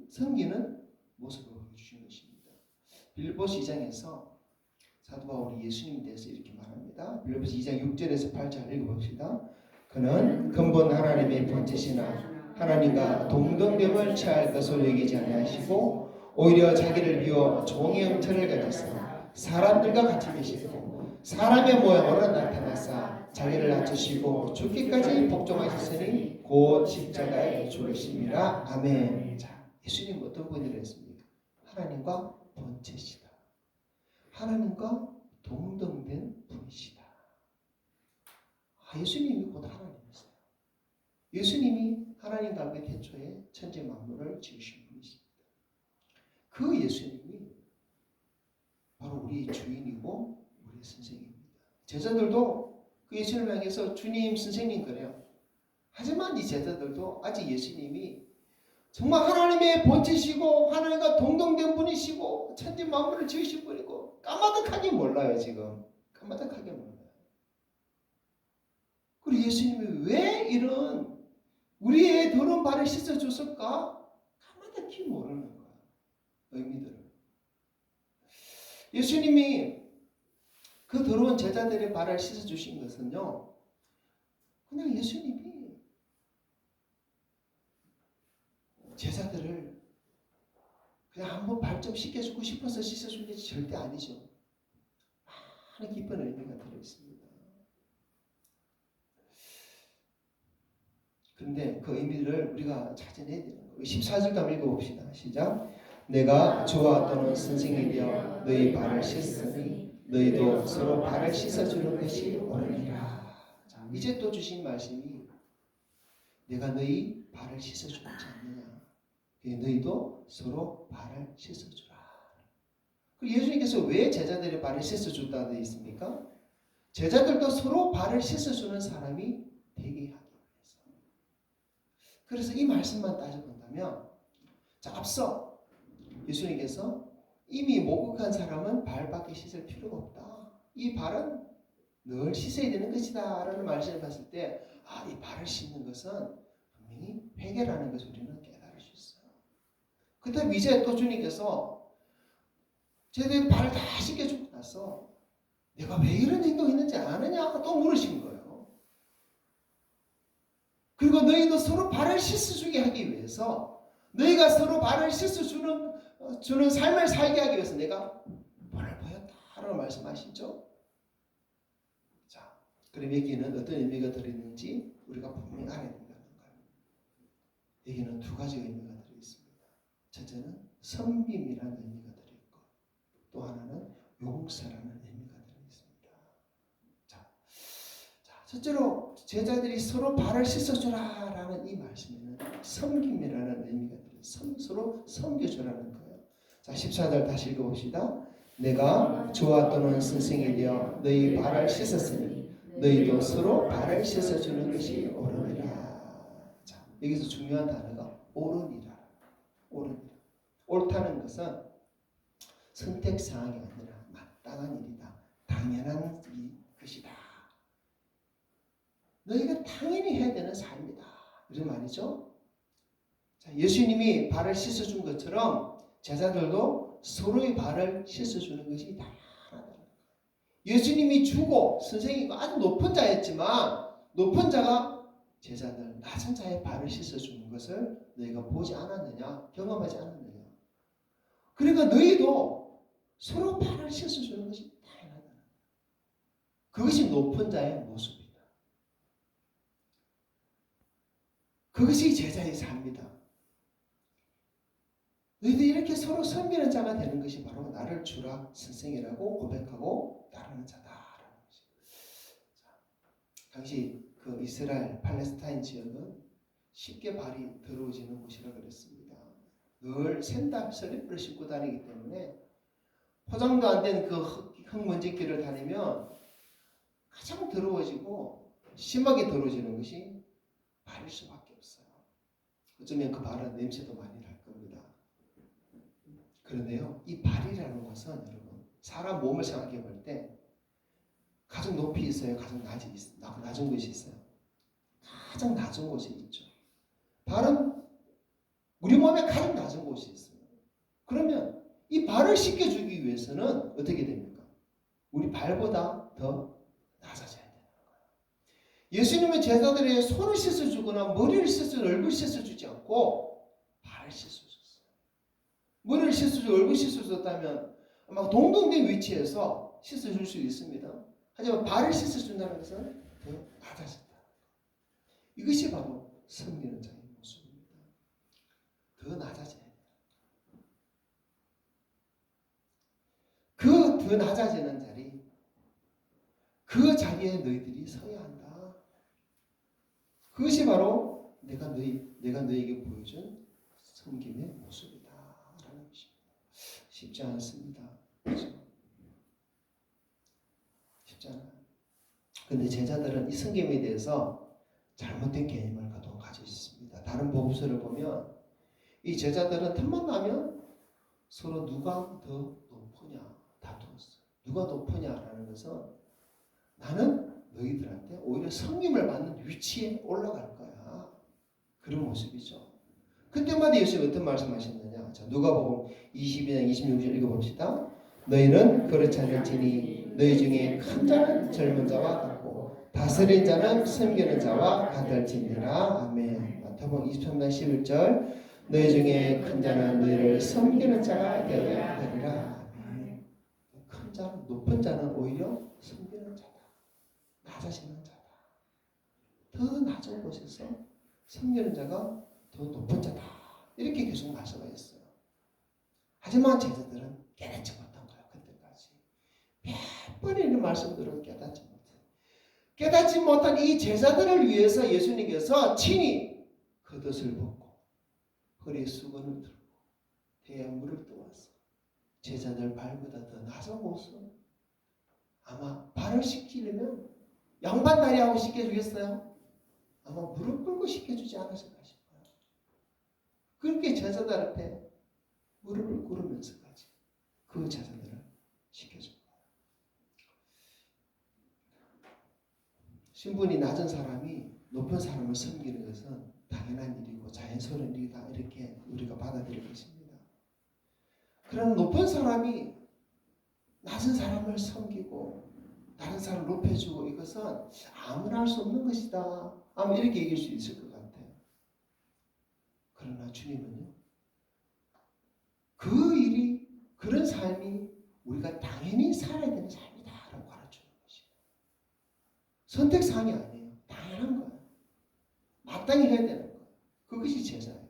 S1: 섬기는 모습을 보여주신 것입니다. 빌립보서 2장에서 사도 바울이 예수님에 대해서 이렇게 말합니다. 빌립보서 2장 6절에서 8절 읽어봅시다. 그는 근본 하나님의 본체시나 하나님과 동등됨을 취할 것을 여기지 아니하시고 오히려 자기를 비워 종의 형체를 가져서 사람들과 같이 계시고 사람의 모양으로 나타나사 자기를 낮추시고 죽기까지 복종하셨으니 곧 십자가에 죽으심이라. 아멘. 자, 예수님 어떤 분이라 했습니까? 하나님과 본체시다. 하나님과 동등된 분이시다. 예수님이 곧 하나님이세요. 예수님이 하나님과 함께 태초에 천지 만물을 지으신 분이십니다. 그 예수님이 바로 우리의 주인이고 우리의 선생님입니다. 제자들도 그 예수님을 향해서 주님, 선생님 그래요. 하지만 이 제자들도 아직 예수님이 정말 하나님의 본체시고 하나님과 동등된 분이시고 천지 만물을 지으신 분이고 까마득하게 몰라요. 지금 까마득하게 몰라요. 그리고 예수님이 왜 이런 우리의 더러운 발을 씻어줬을까? 까마득히 모르는 거야. 의미들을. 예수님이 그 더러운 제자들의 발을 씻어주신 것은요, 그냥 예수님이 제자들을 그냥 한번 발 좀 씻겨주고 싶어서 씻어준 게 절대 아니죠. 많은 깊은 의미가 들어있습니다. 그런데 그 의미를 우리가 찾아내야 되는 거예요. 14절도 한번 읽어봅시다. 시작. 내가 주와 또는 선생이 되어 너희 발을 씻으니 너희도 서로 발을 씻어주는 것이 옳으니라. 자, 이제 또 주신 말씀이 내가 너희 발을 씻어주지 않느냐. 너희도 서로 발을 씻어주라. 그리고 예수님께서 왜 제자들의 발을 씻어줬다 되어 있습니까? 제자들도 서로 발을 씻어주는 사람이 되게 하기 위해서. 그래서 이 말씀만 따져본다면, 자, 앞서 예수님께서 이미 목욕한 사람은 발밖에 씻을 필요가 없다. 이 발은 늘 씻어야 되는 것이다 라는 말씀을 봤을 때, 아, 이 발을 씻는 것은 분명히 회개라는 것을 우리는 깨달을 수 있어요. 그 다음 이제 또 주님께서 쟤들 발을 다 씻겨주고 나서 내가 왜 이런 행동했는지 아느냐 또 물으신 거예요. 그리고 너희도 서로 발을 씻어주게 하기 위해서, 너희가 서로 발을 씻어주는 삶을 살게 하기 위해서 내가 발을 보였다라고 말씀하시죠. 자, 그럼 여기는 어떤 의미가 들어있는지 우리가 분명히 알아야 된다는 거예요. 여기는 두 가지 의미가 들어있습니다. 첫째는 섬김이라는 의미가 들어있고, 또 하나는 용서라는 의미가 들어있습니다. 자, 첫째로 제자들이 서로 발을 씻어주라라는 이 말씀에는 섬김이라는 의미가 들어있어요. 서로 섬겨주라는 거예요. 자, 14절 다시 읽어봅시다. 내가 주와 또는 선생이 되어 너희 발을 씻었으니 너희도 서로 발을 씻어주는 것이 옳으니라. 자, 여기서 중요한 단어가 옳으니라. 옳으니라. 옳다는 것은 선택사항이 아니라 마땅한 일이다. 당연한 것이다. 너희가 당연히 해야 되는 삶이다. 이런 말이죠. 자, 예수님이 발을 씻어준 것처럼 제자들도 서로의 발을 씻어주는 것이 당연하다는 거예요. 예수님이 주고 선생님이 아주 높은 자였지만 높은 자가 제자들 낮은 자의 발을 씻어주는 것을 너희가 보지 않았느냐? 경험하지 않았느냐? 그러니까 너희도 서로 발을 씻어주는 것이 당연하다는 거예요. 그것이 높은 자의 모습이다. 그것이 제자의 삶이다. 너희들 이렇게 서로 섬기는 자가 되는 것이 바로 나를 주라 선생이라고 고백하고 따르는 자다라는 것입니다. 당시 그 이스라엘 팔레스타인 지역은 쉽게 발이 더러워지는 곳이라 그랬습니다. 늘 샌들 슬리퍼를 신고 다니기 때문에 포장도 안 된 그 흙먼지길을 다니면 가장 더러워지고 심하게 더러워지는 것이 발일 수밖에 없어요. 어쩌면 그 발은 냄새도 많이 날 겁니다. 그런데요, 이 발이라는 것은 여러분 사람 몸을 생각해 볼 때 가장 높이 있어요, 가장 낮은 곳이 있어요. 가장 낮은 곳에 있죠. 발은 우리 몸에 가장 낮은 곳이 있어요. 그러면 이 발을 씻겨주기 위해서는 어떻게 됩니까? 우리 발보다 더 낮아져야 되는 거예요. 예수님은 제자들의 손을 씻어주거나 머리를 씻어주고 얼굴 씻어주지 않고 발을 씻어줬어요. 머리를 씻어주고 얼굴 씻어줬다면 아마 동등된 위치에서 씻어줄 수 있습니다. 하지만 발을 씻어준다는 것은 더 낮아진다. 이것이 바로 섬기는 자의 모습입니다. 더 낮아져야 돼요. 그 더 낮아지는 자리, 그 자리에 너희들이 서야 한다. 그것이 바로 내가 너희에게 보여준 섬김의 모습이다라는 것입니다. 쉽지 않습니다. 그렇죠? 쉽지 않아요. 그런데 제자들은 이 섬김에 대해서 잘못된 개념을 가지고 있습니다. 다른 복음서를 보면 이 제자들은 틈만 나면 서로 누가 더 높으냐 다투었어요. 누가 높으냐라는 것은 나는 너희들한테 오히려 섬김을 받는 위치에 올라갈 거야. 그런 모습이죠. 그때마다 예수님이 어떤 말씀하셨느냐. 자, 누가복음 22장 26절 읽어봅시다. 너희는 그렇지 않을지니 너희 중에 큰 자는 젊은 자와 같고 다스린 자는 섬기는 자와 같을지니라. 아멘. 마태복음 23장 11절 너희 중에 큰 자는 너희를 섬기는 자가 되어야 하리라. 아멘. 큰 자는 높은 자는 오히려 섬기는 자다. 낮아지는 자다. 더 낮은 곳에서 섬기는 자가 더 높은 자다. 이렇게 계속 말씀하셨어요. 하지만 제자들은 깨닫지 못한 거예요. 그때까지. 몇 번이나 말씀들을 깨닫지 못해요. 깨닫지 못한 이 제자들을 위해서 예수님께서 친히 겉옷을 벗고 허리에 수건을 들고 배에 물을 떠와서 제자들 발보다 더 나선 곳으로 아마 발을 씻기려면 양반 다리하고 씻겨주겠어요? 아마 무릎 꿇고 씻겨주지 않았을까 싶어요. 그렇게 제자들 앞에 무릎을 꿇으면서까지 그 제자들을 씻겨줍니다. 신분이 낮은 사람이 높은 사람을 섬기는 것은 당연한 일이고 자연스러운 일이다 이렇게 우리가 받아들일 것입니다. 그럼 높은 사람이 낮은 사람을 섬기고 다른 사람을 높여주고 이것은 아무나 할 수 없는 것이다. 아마 이렇게 얘기할 수 있을 것 같아요. 그러나 주님은요. 그 일이 그런 삶이 우리가 당연히 살아야 되는 삶이다라고 가르치는 것이에요. 선택사항이 아니에요. 당연한 거예요. 마땅히 해야 되는 거예요. 그것이 제자예요.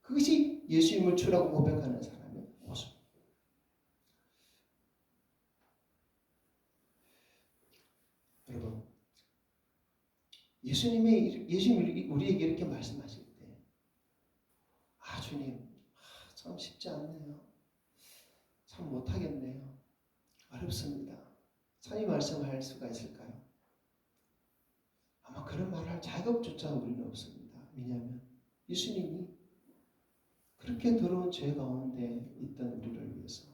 S1: 그것이 예수님을 주라고 고백하는 사람의 모습. 여러분, 예수님이 우리에게 이렇게 말씀하실 때, 주님, 참 쉽지 않네요. 참 못하겠네요. 어렵습니다. 참 이 말씀할 수가 있을까요? 아마 그런 말을 할 자격조차 우리는 없습니다. 왜냐하면 예수님이 그렇게 더러운 죄 가운데 있던 우리를 위해서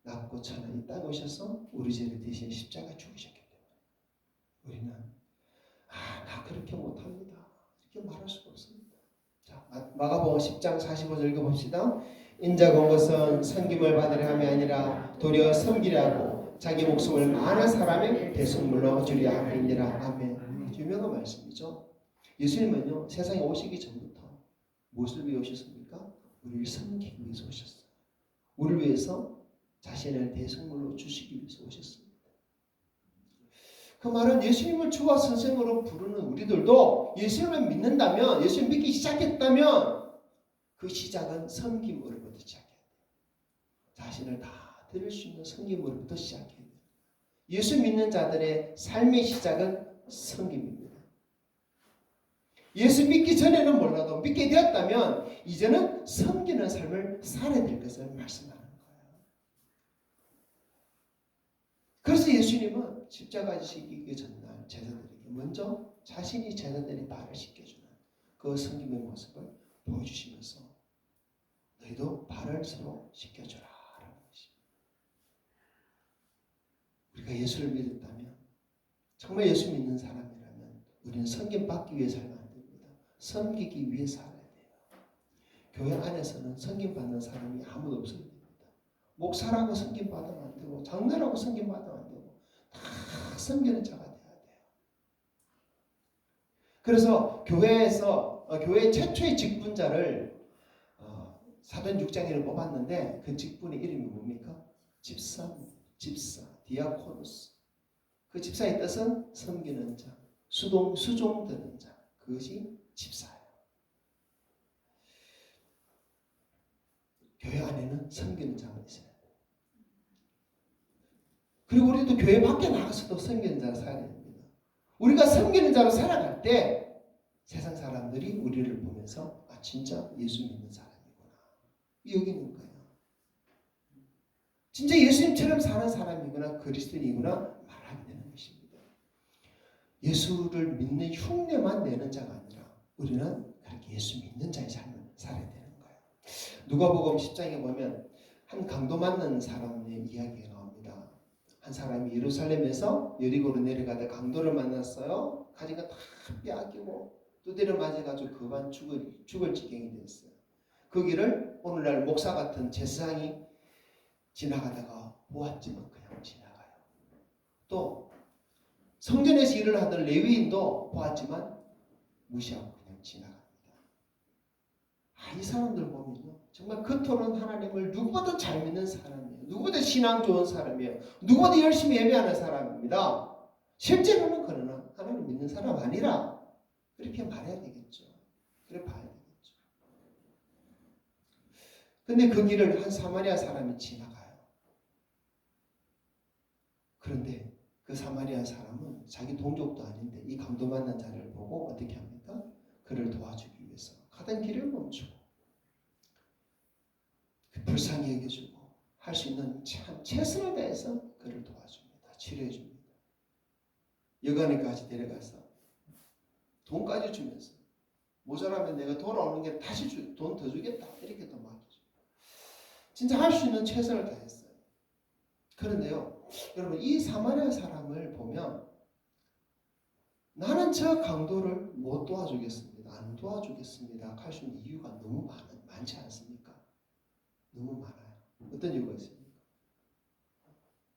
S1: 낮고 천한 이 땅에 오셔서 우리 죄를 대신 십자가 죽으셨기 때문에 우리는 나 그렇게 못합니다. 이렇게 말할 수가 없습니다. 자, 마가복음 10장 45절 읽어봅시다. 인자가 온 것은 섬김을 받으려 함이 아니라 도리어 섬기려 하고 자기 목숨을 많은 사람의 대속물로 주려 함이니라. 아멘. 유명한 말씀이죠. 예수님은요 세상에 오시기 전부터 무엇을 위해 오셨습니까? 우리를 섬기기 위해서 오셨어요. 우리를 위해서 자신을 대속물로 주시기 위해서 오셨습니다. 그 말은 예수님을 주와 선생으로 부르는 우리들도 예수님을 믿는다면, 예수님 믿기 시작했다면 그 시작은 섬김으로부터 시작해야 돼요. 자신을 다 드릴 수 있는 섬김으로부터 시작해야 돼요. 예수 믿는 자들의 삶의 시작은 섬김입니다. 예수 믿기 전에는 몰라도 믿게 되었다면 이제는 섬기는 삶을 살아야 될 것을 말씀하는 거예요. 그래서 예수님은 십자가 지시기 전날 제자들에게 먼저 자신이 제자들의 발을 씻겨주는 그 섬김의 모습을 보여주시면서 너희도 발을 서로 씻겨주라 라는 것입니다. 우리가 예수를 믿었다면, 정말 예수 믿는 사람이라면 우리는 섬김받기 위해 살면 안 됩니다. 섬기기 위해 살아야 돼요. 교회 안에서는 섬김받는 사람이 아무도 없어야 됩니다. 목사라고 섬김받으면 안 되고 장로라고 섬김받으면 안 되고 다 섬기는 자가 돼야 돼요. 그래서 교회 최초의 직분자를 사도행 6장에를 뽑았는데 그 직분의 이름이 뭡니까? 집사, 디아코노스. 그 집사의 뜻은 섬기는 자, 수종드는 자. 그것이 집사예요. 교회 안에는 섬기는 자가 있어야 돼요. 그리고 우리도 교회 밖에 나가서도 섬기는 자로 살아야 됩니다. 우리가 섬기는 자로 살아갈 때 세상 사람들이 우리를 보면서 진짜 예수 믿는 사람이구나 여기는 거예요. 진짜 예수님처럼 사는 사람이구나, 그리스도인이구나 말하게 되는 것입니다. 예수를 믿는 흉내만 내는 자가 아니라 우리는 그렇게 예수 믿는 자의 삶을 살아야 되는 거예요. 누가복음 10장에 보면 한 강도 맞는 사람의 이야기가 나옵니다. 한 사람이 예루살렘에서 여리고로 내려가다 강도를 만났어요. 가진 거 다 빼앗기고 두드려 맞아가지고 그만 죽을 지경이 됐어요. 그 길을 오늘날 목사 같은 제사장이 지나가다가 보았지만 그냥 지나가요. 또 성전에서 일을 하던 레위인도 보았지만 무시하고 그냥 지나갑니다. 이 사람들 보면요, 정말 겉으로는 하나님을 누구보다 잘 믿는 사람이에요. 누구보다 신앙 좋은 사람이에요. 누구보다 열심히 예배하는 사람입니다. 실제로는 그러나 하나님 믿는 사람 아니라 그렇게 말해야 되겠죠. 그래 봐야 되겠죠. 근데 그 길을 한 사마리아 사람이 지나가요. 그런데 그 사마리아 사람은 자기 동족도 아닌데 이 강도 만난 자를 보고 어떻게 합니까? 그를 도와주기 위해서 가던 길을 멈추고 불쌍히 여겨주고 할 수 있는 참 최선을 다해서 그를 도와줍니다. 치료해줍니다. 여관에까지 데려가서 돈까지 주면서 모자라면 내가 돌아오는 게 다시 돈 더 주겠다 이렇게 또 맡겨줘. 진짜 할 수 있는 최선을 다했어요. 그런데요, 여러분 이 사마리아 사람을 보면 나는 저 강도를 못 도와주겠습니다. 안 도와주겠습니다. 할 수 있는 이유가 너무 많지 않습니까? 너무 많아요. 어떤 이유가 있습니까?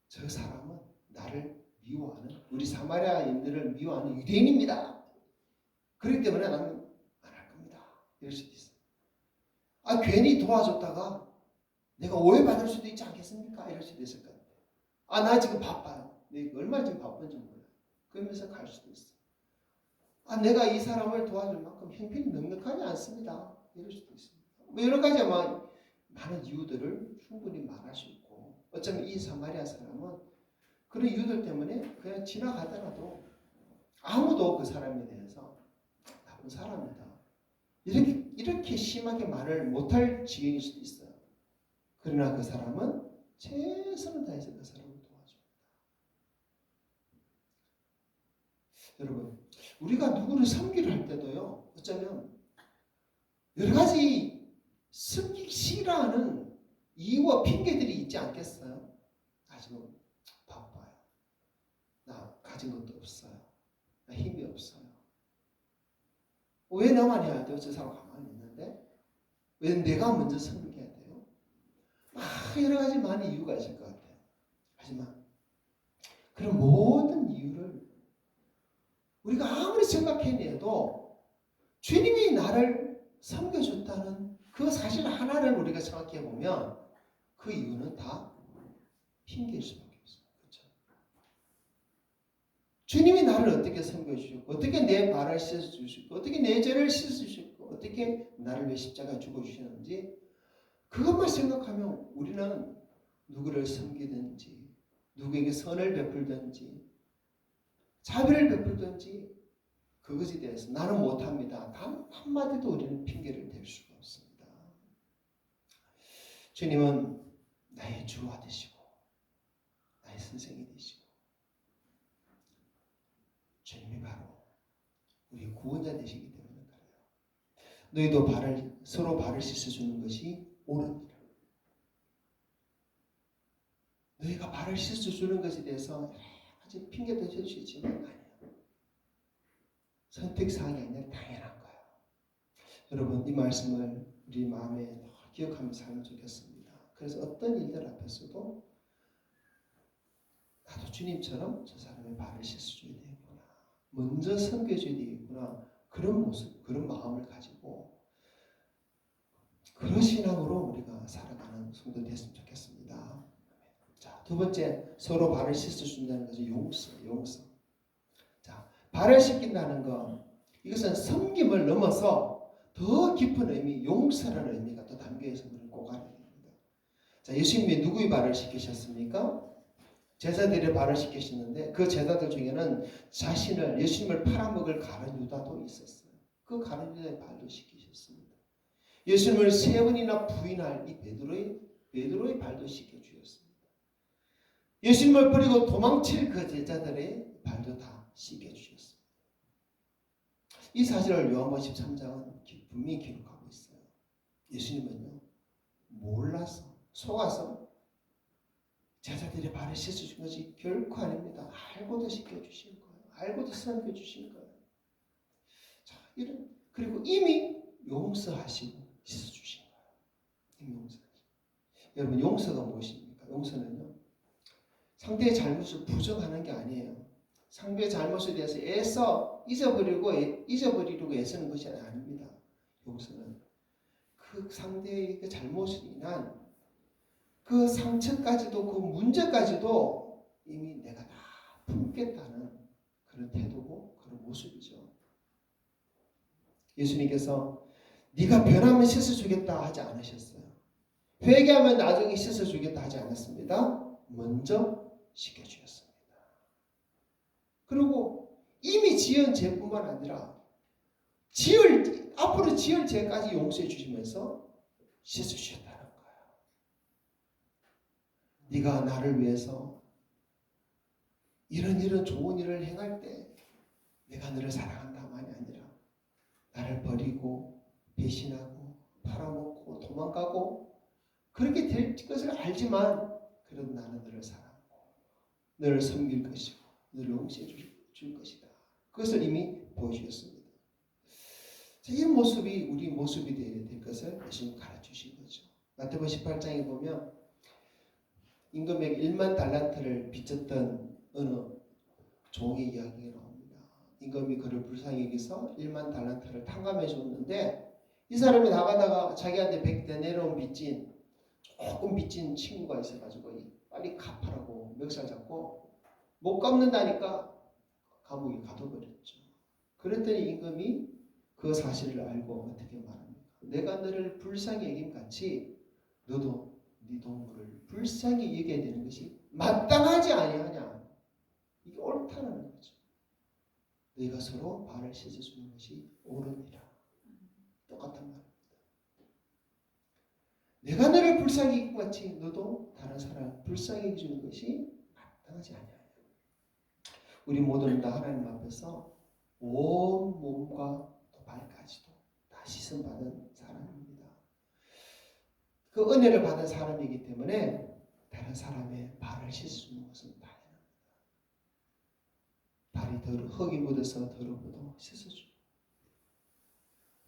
S1: 저 사람은 나를 미워하는, 우리 사마리아인들을 미워하는 유대인입니다. 그렇기 때문에 나는 안 할 겁니다. 이럴 수도 있어요. 괜히 도와줬다가 내가 오해받을 수도 있지 않겠습니까? 이럴 수도 있을 것 같아요. 나 지금 바빠요. 내가 얼마나 지금 바쁜지 몰라요. 그러면서 갈 수도 있어요. 내가 이 사람을 도와줄 만큼 형편이 넉넉하지 않습니다. 이럴 수도 있습니다. 여러 가지 많은 이유들을 충분히 말할 수 있고, 어쩌면 이 사마리아 사람은 그런 이유들 때문에 그냥 지나가더라도 아무도 그 사람에 대해서 나쁜 사람이다, 이렇게 심하게 말을 못할 지경일 수도 있어요. 그러나 그 사람은 최선을 다해서 그 사람을 도와줍니다. 여러분, 우리가 누구를 섬기려 할 때도요, 어쩌면 여러 가지 섬기기 싫어하는 이유와 핑계들이 있지 않겠어요? 나 지금 바빠요. 나 가진 것도 없어요. 나 힘이 없어요. 왜 나만 해야 돼요? 저 사람 가만히 있는데 왜 내가 먼저 섬겨야 돼요? 여러 가지 많은 이유가 있을 것 같아요. 하지만 그런 모든 이유를 우리가 아무리 생각해내도 주님이 나를 섬겨줬다는 그 사실 하나를 우리가 생각해 보면 그 이유는 다 핑계일 수밖에 없어요. 그렇죠? 주님이 나를 어떻게 섬겨주셨고, 어떻게 내 발을 씻어주셨고, 어떻게 내 죄를 씻어주셨고, 어떻게 나를 위해 십자가에 죽어주셨는지 그것만 생각하면 우리는 누구를 섬기든지 누구에게 선을 베풀든지 자비를 베풀든지 그것에 대해서 나는 못합니다, 단 한마디도 우리는 핑계를 댈 수가 없습니다. 주님은 나의 주가 되시고 나의 선생이 되시고 주님이 바로 우리 구원자 되시기 때문에 그래요. 너희도 서로 발을 씻어주는 것이 옳은 일. 너희가 발을 씻어주는 것에 대해서 아직 핑계도 댈 수 있지만 아니에요. 선택사항이 아니라 당연한 거예요. 여러분 이 말씀을 우리 마음에 기억하면서 살면 좋겠습니다. 그래서 어떤 일들 앞에서도 나도 주님처럼 저 사람의 발을 씻어줘야 되겠구나, 먼저 섬겨줘야 되겠구나, 그런 모습, 그런 마음을 가지고 그런 신앙으로 우리가 살아가는 성도 됐으면 좋겠습니다. 자, 두 번째, 서로 발을 씻어준다는 것이 용서. 자, 발을 씻긴다는 것, 이것은 섬김을 넘어서 더 깊은 의미, 용서라는 의미가 또 담겨 있어서 우리는 꼭 알아야 됩니다. 자, 예수님이 누구의 발을 씻기셨습니까? 제자들의 발을 씻기셨는데 그 제자들 중에는 예수님을 팔아먹을 가룟 유다도 있었어요. 그 가룟 유다의 발도 씻기셨습니다. 예수님을 3번이나 부인할 이 베드로의 발도 씻겨주셨습니다. 예수님을 버리고 도망칠 그 제자들의 발도 다 씻겨주셨습니다. 이 사실을 요한복음 13장은 분명히 기록하고 있어요. 예수님은요, 몰라서 속아서 제자들의 발을 씻어준 것이 결코 아닙니다. 알고도 씻겨주신 거예요. 알고도 섬겨주신 거예요. 자, 그리고 이미 용서하시고 씻어주신 거예요. 이미 용서하시고. 여러분 용서가 무엇입니까? 용서는요, 상대의 잘못을 부정하는 게 아니에요. 상대의 잘못에 대해서 애써 잊어버리려고 애쓰는 것이 아닙니다. 용서는 그 상대의 그 잘못으로 인한 그 상처까지도 그 문제까지도 이미 내가 다 품겠다는 그런 태도고 그런 모습이죠. 예수님께서 네가 변하면 씻어주겠다 하지 않으셨어요. 회개하면 나중에 씻어주겠다 하지 않았습니다. 먼저 씻겨주셨습니다. 그리고 이미 지은 죄뿐만 아니라 앞으로 지을 죄까지 용서해 주시면서 씻어주셨다는 거예요. 네가 나를 위해서 이런 좋은 일을 행할 때 내가 너를 사랑한다만이 아니라 나를 버리고 배신하고 팔아먹고 도망가고 그렇게 될 것을 알지만 그래도 나는 너를 사랑하고 너를 섬길 것이고 너를 용서해 줄 것이다. 그것을 이미 보여주셨습니다. 이 모습이 우리 모습이 되어야 될 것을 예수님 가르치신 거죠. 마태복음 18장에 보면 임금에게 1만 달란트를 빚졌던 어느 종의 이야기가 나옵니다. 임금이 그를 불쌍히 여기서 1만 달란트를 탕감해 줬는데 이 사람이 나가다가 자기한테 100대 내려온 조금 빚진 친구가 있어가지고 빨리 갚으라고 멱살 잡고 못 갚는다니까 감옥에 가둬버렸죠. 그랬더니 임금이 그 사실을 알고 어떻게 말합니까? 내가 너를 불쌍히 여김 같이 너도 네 동물을 불쌍히 여겨야 되는 것이 마땅하지 아니하냐. 이게 옳다는 거죠. 너희가 서로 발을 씻어주는 것이 옳으니라. 똑같은 말입니다. 내가 너를 불쌍히 여김 같이 너도 다른 사람을 불쌍히 여겨주는 것이 마땅하지 아니하냐. 우리 모두는 다 하나님 앞에서 온 몸과 또 발까지도 다 씻음받은 사람입니다. 그 은혜를 받은 사람이기 때문에 다른 사람의 발을 씻어주는 것은 당연합니다. 발이 흙이 묻어서 더러워도 씻어주고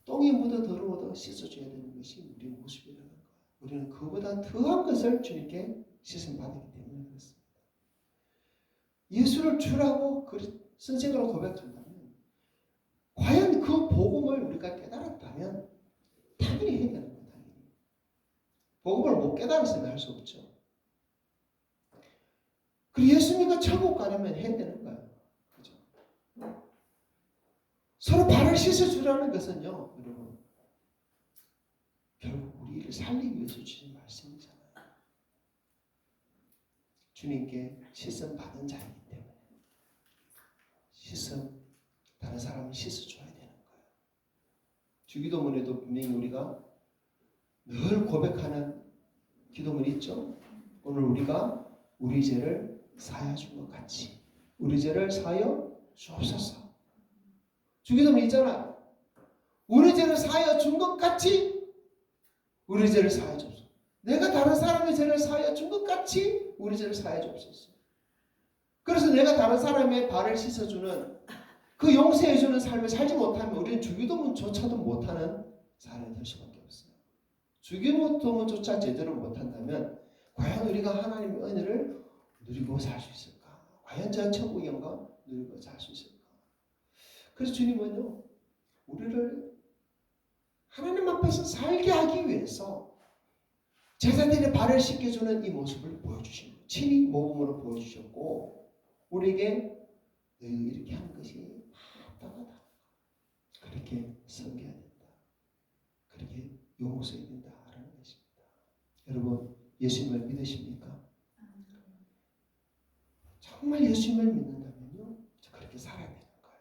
S1: 똥이 묻어 더러워도 씻어줘야 되는 것이 우리의 모습이라는 거예요. 우리는 그보다 더한 것을 주님께 씻음받았기 때문에 그렇습니다. 예수를 주라고 선생으로 고백한다면 과연 그 복음을 우리가 깨달았다면 당연히 해야 되는 거예요. 당연히. 복음을 못 깨달았으면 할 수 없죠. 그리고 예수님과 천국 가려면 해야 되는 거예요. 그죠? 서로 발을 씻어주라는 것은요, 여러분, 결국 우리를 살리기 위해서 주신 말씀이잖아요. 주님께 씻음 받은 자이기 때문에 다른 사람을 씻어줘야 되는 거예요. 주기도문에도 분명히 우리가 늘 고백하는 기도문 있죠. 오늘 우리가 우리 죄를 사하여 준 것 같이 우리 죄를 사하여 주옵소서. 주기도문 있잖아요. 우리 죄를 사하여 준 것 같이 우리 죄를 사하여 주옵소서. 내가 다른 사람의 죄를 사하여 준 것 같이 우리 죄를 사하여 주옵소서. 그래서 내가 다른 사람의 발을 씻어주는 그 용서해주는 삶을 살지 못하면 우리는 주기도문조차도 못하는 사람이 될 수밖에 없어요. 주기도문조차 제대로 못한다면 과연 우리가 하나님의 은혜를 누리고 살 수 있을까? 과연 저 천국의 영광 누리고 살 수 있을까? 그래서 주님은요, 우리를 하나님 앞에서 살게 하기 위해서 제자들의 발을 씻겨주는 이 모습을 보여주신 거예요. 친히 모범으로 보여주셨고 우리에게 너희 이렇게 하는 것이 마땅하다. 그렇게 섬겨야 된다. 그렇게 용서해야 된다라는 것입니다. 여러분, 예수님을 믿으십니까? 정말 예수님을 믿는다면요, 그렇게 살아야 되는 거예요.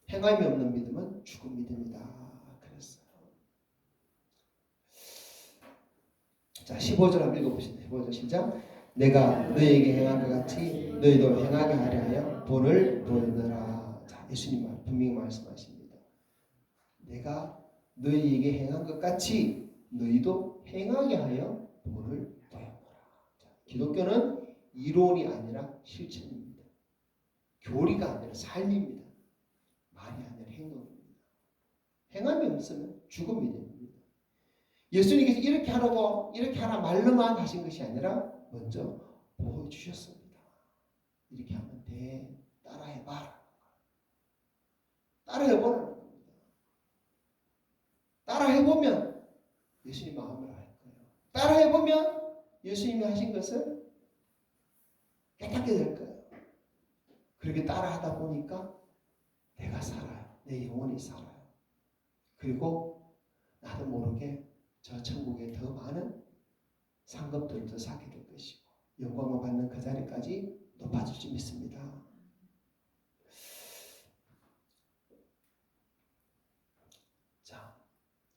S1: 행함이 없는 믿음은 죽은 믿음이다. 그랬어요. 자, 15절 한번 읽어보시죠. 15절 시작. 내가 너희에게 행한 것 같이 너희도 행하게 하려 하여 본을 보이느라. 자, 예수님 분명히 말씀하십니다. 내가 너희에게 행한 것 같이 너희도 행하게 하여 본을 보여라. 기독교는 이론이 아니라 실천입니다. 교리가 아니라 삶입니다. 말이 아니라 행동입니다. 행함이 없으면 죽은 믿음입니다. 예수님께서 이렇게 하라고 이렇게 하라 말로만 하신 것이 아니라 먼저 보여주셨습니다. 이렇게 하면 돼. 따라해봐. 따라해보라는 겁니다. 따라해보면 예수님 마음을 알 거예요. 따라해보면 예수님이 하신 것을 깨닫게 될 거예요. 그렇게 따라하다 보니까 내가 살아요. 내 영혼이 살아요. 그리고 나도 모르게 저 천국에 더 많은 상급들도 쌓게 될 것이고 영광을 받는 그 자리까지 높아질 줄 믿습니다. 자,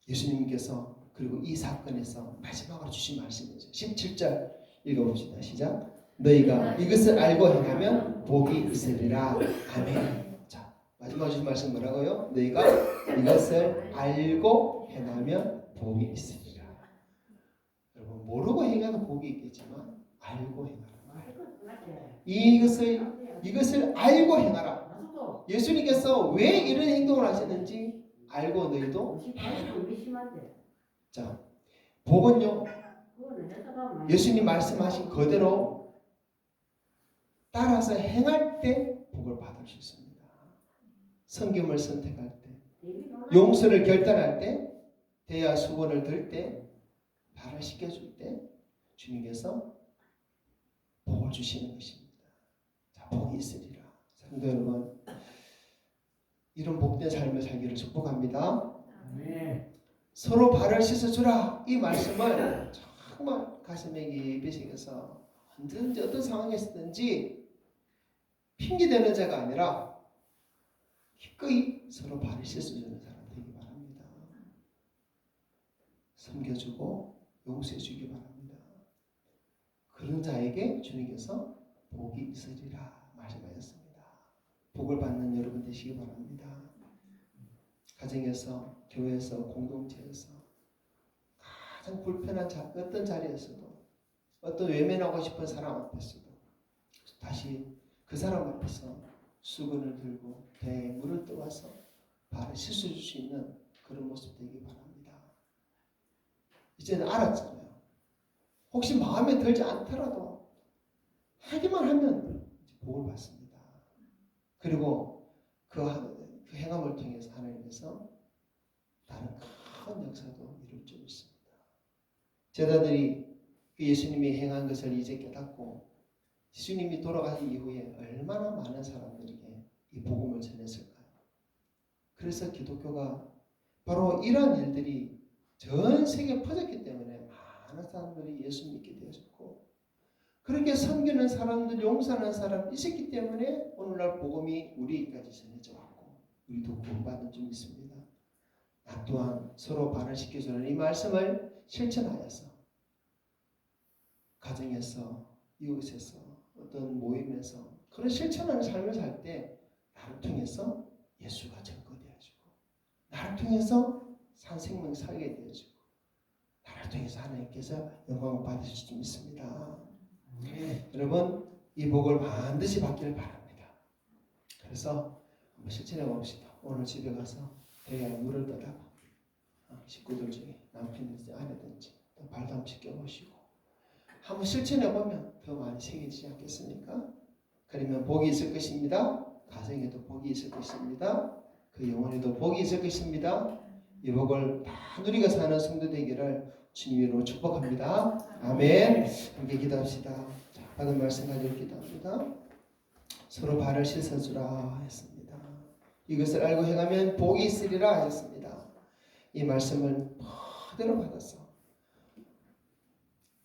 S1: 예수님께서 그리고 이 사건에서 마지막으로 주신 말씀이죠. 17절 읽어봅시다. 시작. 너희가 이것을 알고 행하면 복이 있으리라. 아멘. 자, 마지막 주신 말씀 뭐라고요? 너희가 이것을 알고 행하면 복이 있으리라. 여러분 모르고 행하는 복이 있겠지만 알고 행하라. 이것을 알고 행하라. 예수님께서 왜 이런 행동을 하셨는지 알고 너희도 자, 복은요 예수님 말씀하신 그대로 따라서 행할 때 복을 받을 수 있습니다. 성김을 선택할 때, 용서를 결단할 때, 대야 수건을 들 때, 발을 씻겨줄 때 주님께서 복을 주시는 것입니다. 자, 복이 있으리라. 성도 여러분, 이런 복된 삶을 살기를 축복합니다. 서로 발을 씻어주라. 이 말씀을 정말 가슴에 깊이 새겨서 언제든지 어떤 상황에서든지 핑계대는 자가 아니라 기꺼이 서로 발을 씻어주는 사람 되기 바랍니다. 섬겨주고 용서해주기 바랍니다. 그런 자에게 주님께서 복이 있으리라 말씀하셨습니다. 복을 받는 여러분 되시기 바랍니다. 가정에서, 교회에서, 공동체에서 가장 불편한 어떤 자리에서도 어떤 외면하고 싶은 사람 앞에서도 다시 그 사람 앞에서 수건을 들고 배에 물을 떠와서 발을 씻어줄 수 있는 그런 모습 되기 바랍니다. 이제는 알았잖아요. 혹시 마음에 들지 않더라도 하기만 하면 복을 받습니다. 그리고 그 행함을 통해서 하나님께서 다른 큰 역사도 이룰 줄 있습니다. 제자들이 예수님이 행한 것을 이제 깨닫고 예수님이 돌아가신 이후에 얼마나 많은 사람들에게 이 복음을 전했을까요? 그래서 기독교가 바로 이러한 일들이 전 세계에 퍼졌기 때문에 많은 사람들이 예수 믿게 되었고 그렇게 섬기는 사람들, 용서하는 사람이 있었기 때문에 오늘날 복음이 우리까지 전해져 왔고 우리도 구원받은 줄 믿습니다. 나 또한 서로 발을 씻겨주는 이 말씀을 실천하여서 가정에서, 이웃에서, 어떤 모임에서 그런 실천하는 삶을 살 때 나를 통해서 예수가 증거되어지고 나를 통해서 산 생명 살게 되어지고 나를 통해서 하나님께서 영광을 받으실 줄 믿습니다. 여러분 이 복을 반드시 받기를 바랍니다. 그래서 한번 실천해 봅시다. 오늘 집에 가서 배에 물을 떠다가 식구들 중에 남편이든지 아내든지 또 발도 한번 씻겨보시고 한번 실천해 보면 더 많이 새겨지지 않겠습니까? 그러면 복이 있을 것입니다. 가정에도 복이 있을 것입니다. 그 영혼에도 복이 있을 것입니다. 이 복을 다 누리고 사는 성도 되기를 주님으로 축복합니다. 아멘. 함께 기도합시다. 자, 받은 말씀 가지고 기도합니다. 서로 발을 씻어주라 했습니다. 이것을 알고 행하면 복이 있으리라 하셨습니다. 이 말씀을 그대로 받아서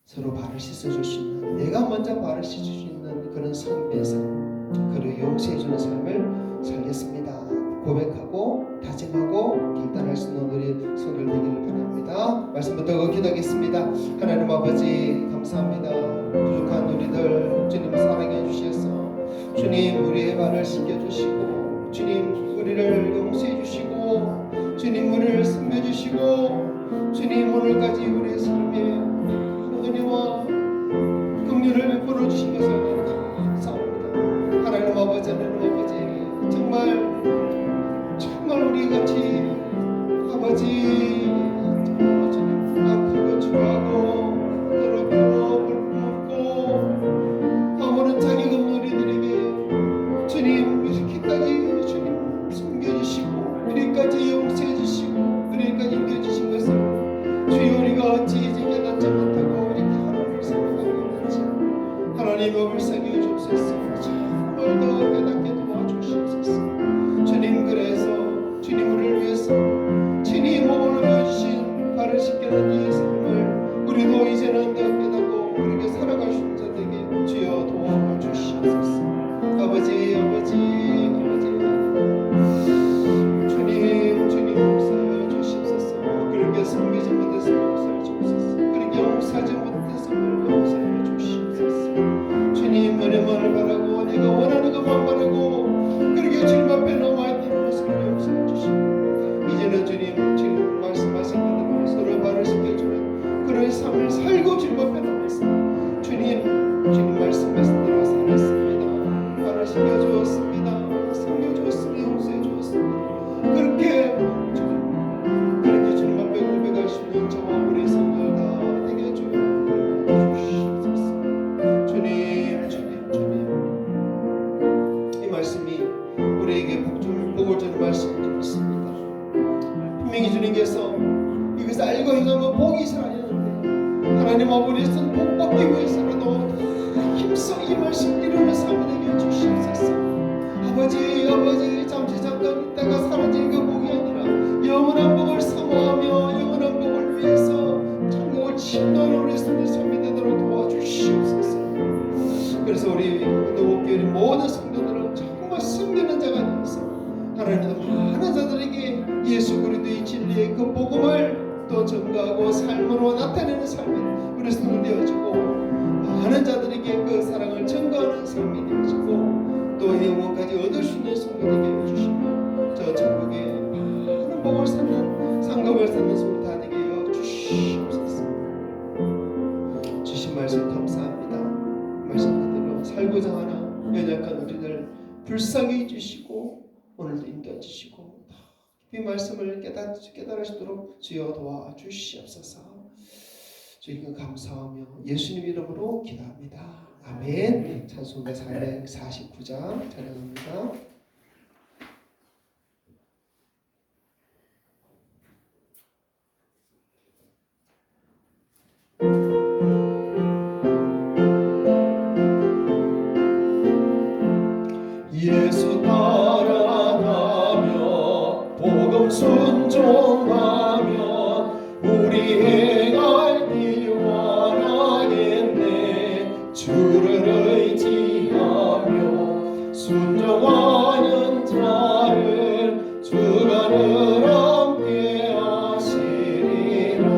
S1: 서로 발을 씻어줄 수 있는, 내가 먼저 발을 씻을 수 있는 그런 삶의 삶, 그리고 용서해주는 삶을 살겠습니다. 고백하고 다짐하고 결단할 수 있는 우리 성도들 되기를 바랍니다. 말씀부터 기도하겠습니다. 하나님 아버지 감사합니다. 부족한 우리들 주님 사랑해 주셔서 주님 우리의 발을 씻겨주시고 주님 우리를 용서해 주시고 주님 우리를 섬겨주시고 주님 오늘까지 우리의 삶에 은혜와 긍휼을 베풀어 주신 것을 감사합니다. 하나님 아버지 하나님 아버지 정말 우리 같이 아버지 아프고 추하고 더럽고 불품없고 아무런 자격 없는 우리들에게 주님 말씀을 드렸습니다. 분명히 주님께서 이것을 알고 행하면 복이 있으라 하셨는데 하나님 아버지께서는 복 받기 위해서라도 힘써 이 말씀 이루는 삶을 내게 주시옵소서. 아버지 잠시 잠깐 있다가 사라진 그 복이 아니라 영원한 복을 사모하며 영원한 복을 위해서 천국을 침노하는 우리 삶이 되도록 도와주시옵소서. 그래서 우리 노교회 모든 성도들은 정말 섬기는 자가 되어서 하나님도 많은 자들에게 예수 그리스도의 진리의 그 복음을 또 전가하고 삶으로 나타내는 삶이 우리 성도 되어지고 많은 자들에게 그 사랑을 전가하는 삶이 되어지고 또 영원까지 얻을 수 있는 성도 되게 해주시며 저 천국에 많은 복을 쌓는 상급을 쌓는 성도 다 되게 하여 주시옵소서. 주신 말씀 감사합니다. 말씀 그대로 살고자 하나 연약한 우리들 불쌍히 해주시고 오늘도 인도해 주시고 이 말씀을 깨달으시도록 주여 도와주시옵소서. 주님 감사하며 예수님 이름으로 기도합니다. 아멘. 찬송가 449장 찬양합니다.
S4: 예수 따라가며 복음 순종하며 우리 행할 길 원하겠네. 주를 의지하며 순종하는 자를 주가 늘 함께 하시리라.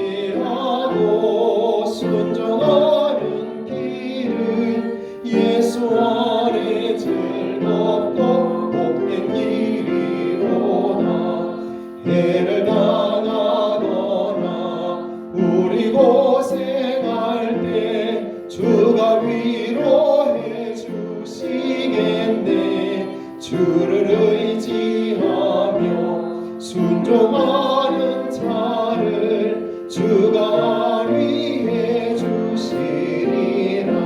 S4: 의지하고 순종하는 길은 예수 안에 즐겁고 복된 길이로다. 해를 당하거나 우리 고생할 때 주가 위로해 주시겠네. 주를 의지하며 순종하는 자를 주가 위해 주시리라.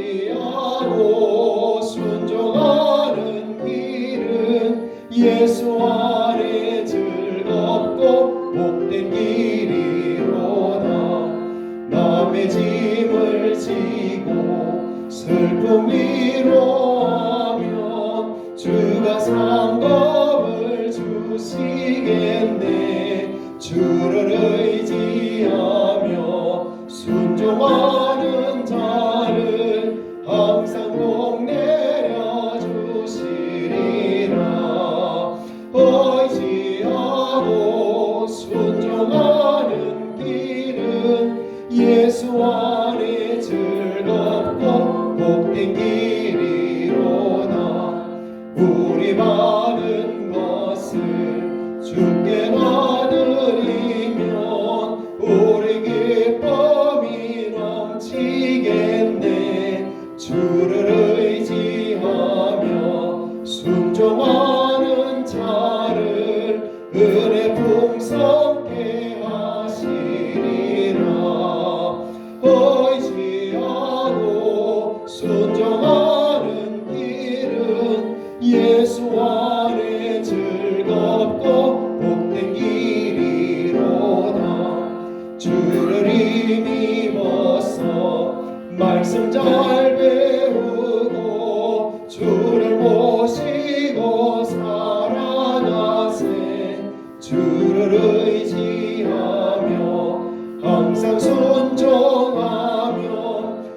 S4: 의지하고 순종하는 길은 예수 안에 즐겁고 복된 길이로다. 남의 짐을 지고 슬픔 위로하며 주가 상급을 주시겠네. 주를 의지하며 순종하는 자를 항상 복 내려 주시리라. 의지하고 순종하는 길은 예수 안에 즐겁고 복된 길이로다. 우리 받은 것을 주께 나드리면 우리 기쁨이 넘치겠네. 주를 의지하며 순종하는 자를 은혜 풍성케 하시리라. 의지하고 순종하는 길은 예수 안에 즐겁고 복된 길이로다. 주를 힘입어서 말씀 잘 배우고 주를 모시고 살아가세. 주를 의지하며 항상 순종하며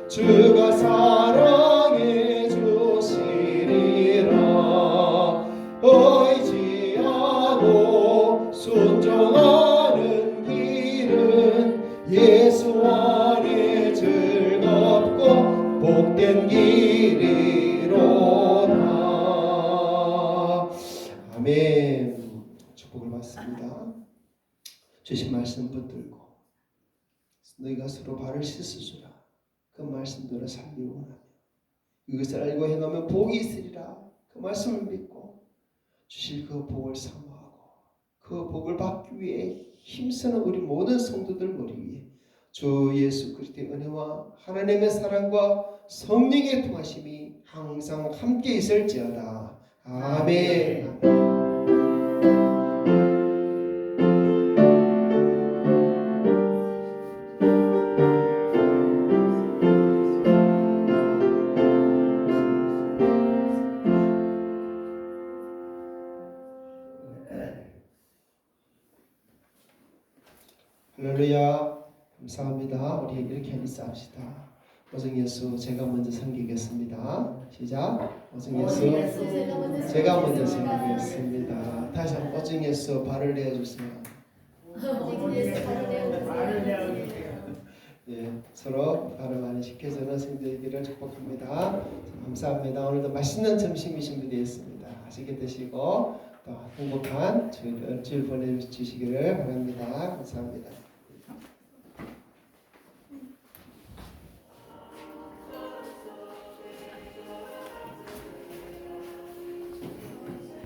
S4: 주가 사랑해 주시리라. 의지하고 순종하는 길은 예수 안에 즐겁고 복된 길이로다. 아멘. 축복을 받습니다. 주신 말씀 붙들고 너희가 서로 발을 씻어주라. 그 말씀대로 살기 원하며 이것을 알고 행하면 복이 있으리라. 그 말씀을 믿고 주실 그 복을 사모하고 그 복을 받기 위해 힘쓰는 우리 모든 성도들 머리 위에
S1: 주 예수 그리스도의 은혜와 하나님의 사랑과 성령의 통하심이 항상 함께 있을지어다. 아멘. 할렐루야. 감사합니다. 우리 이렇게 인사합시다. 오직 예수 제가 먼저 섬기겠습니다. 시작. 오직 예수 제가 먼저 섬기겠습니다. 다시 한번 오직 예수 발을 내어주세요. 예, 서로 발을 많이 시켜주는 성도들을 축복합니다. 감사합니다. 오늘도 맛있는 점심이 준비되었습니다. 맛있게 드시고 또 행복한 주일 보내주시기를 바랍니다. 감사합니다.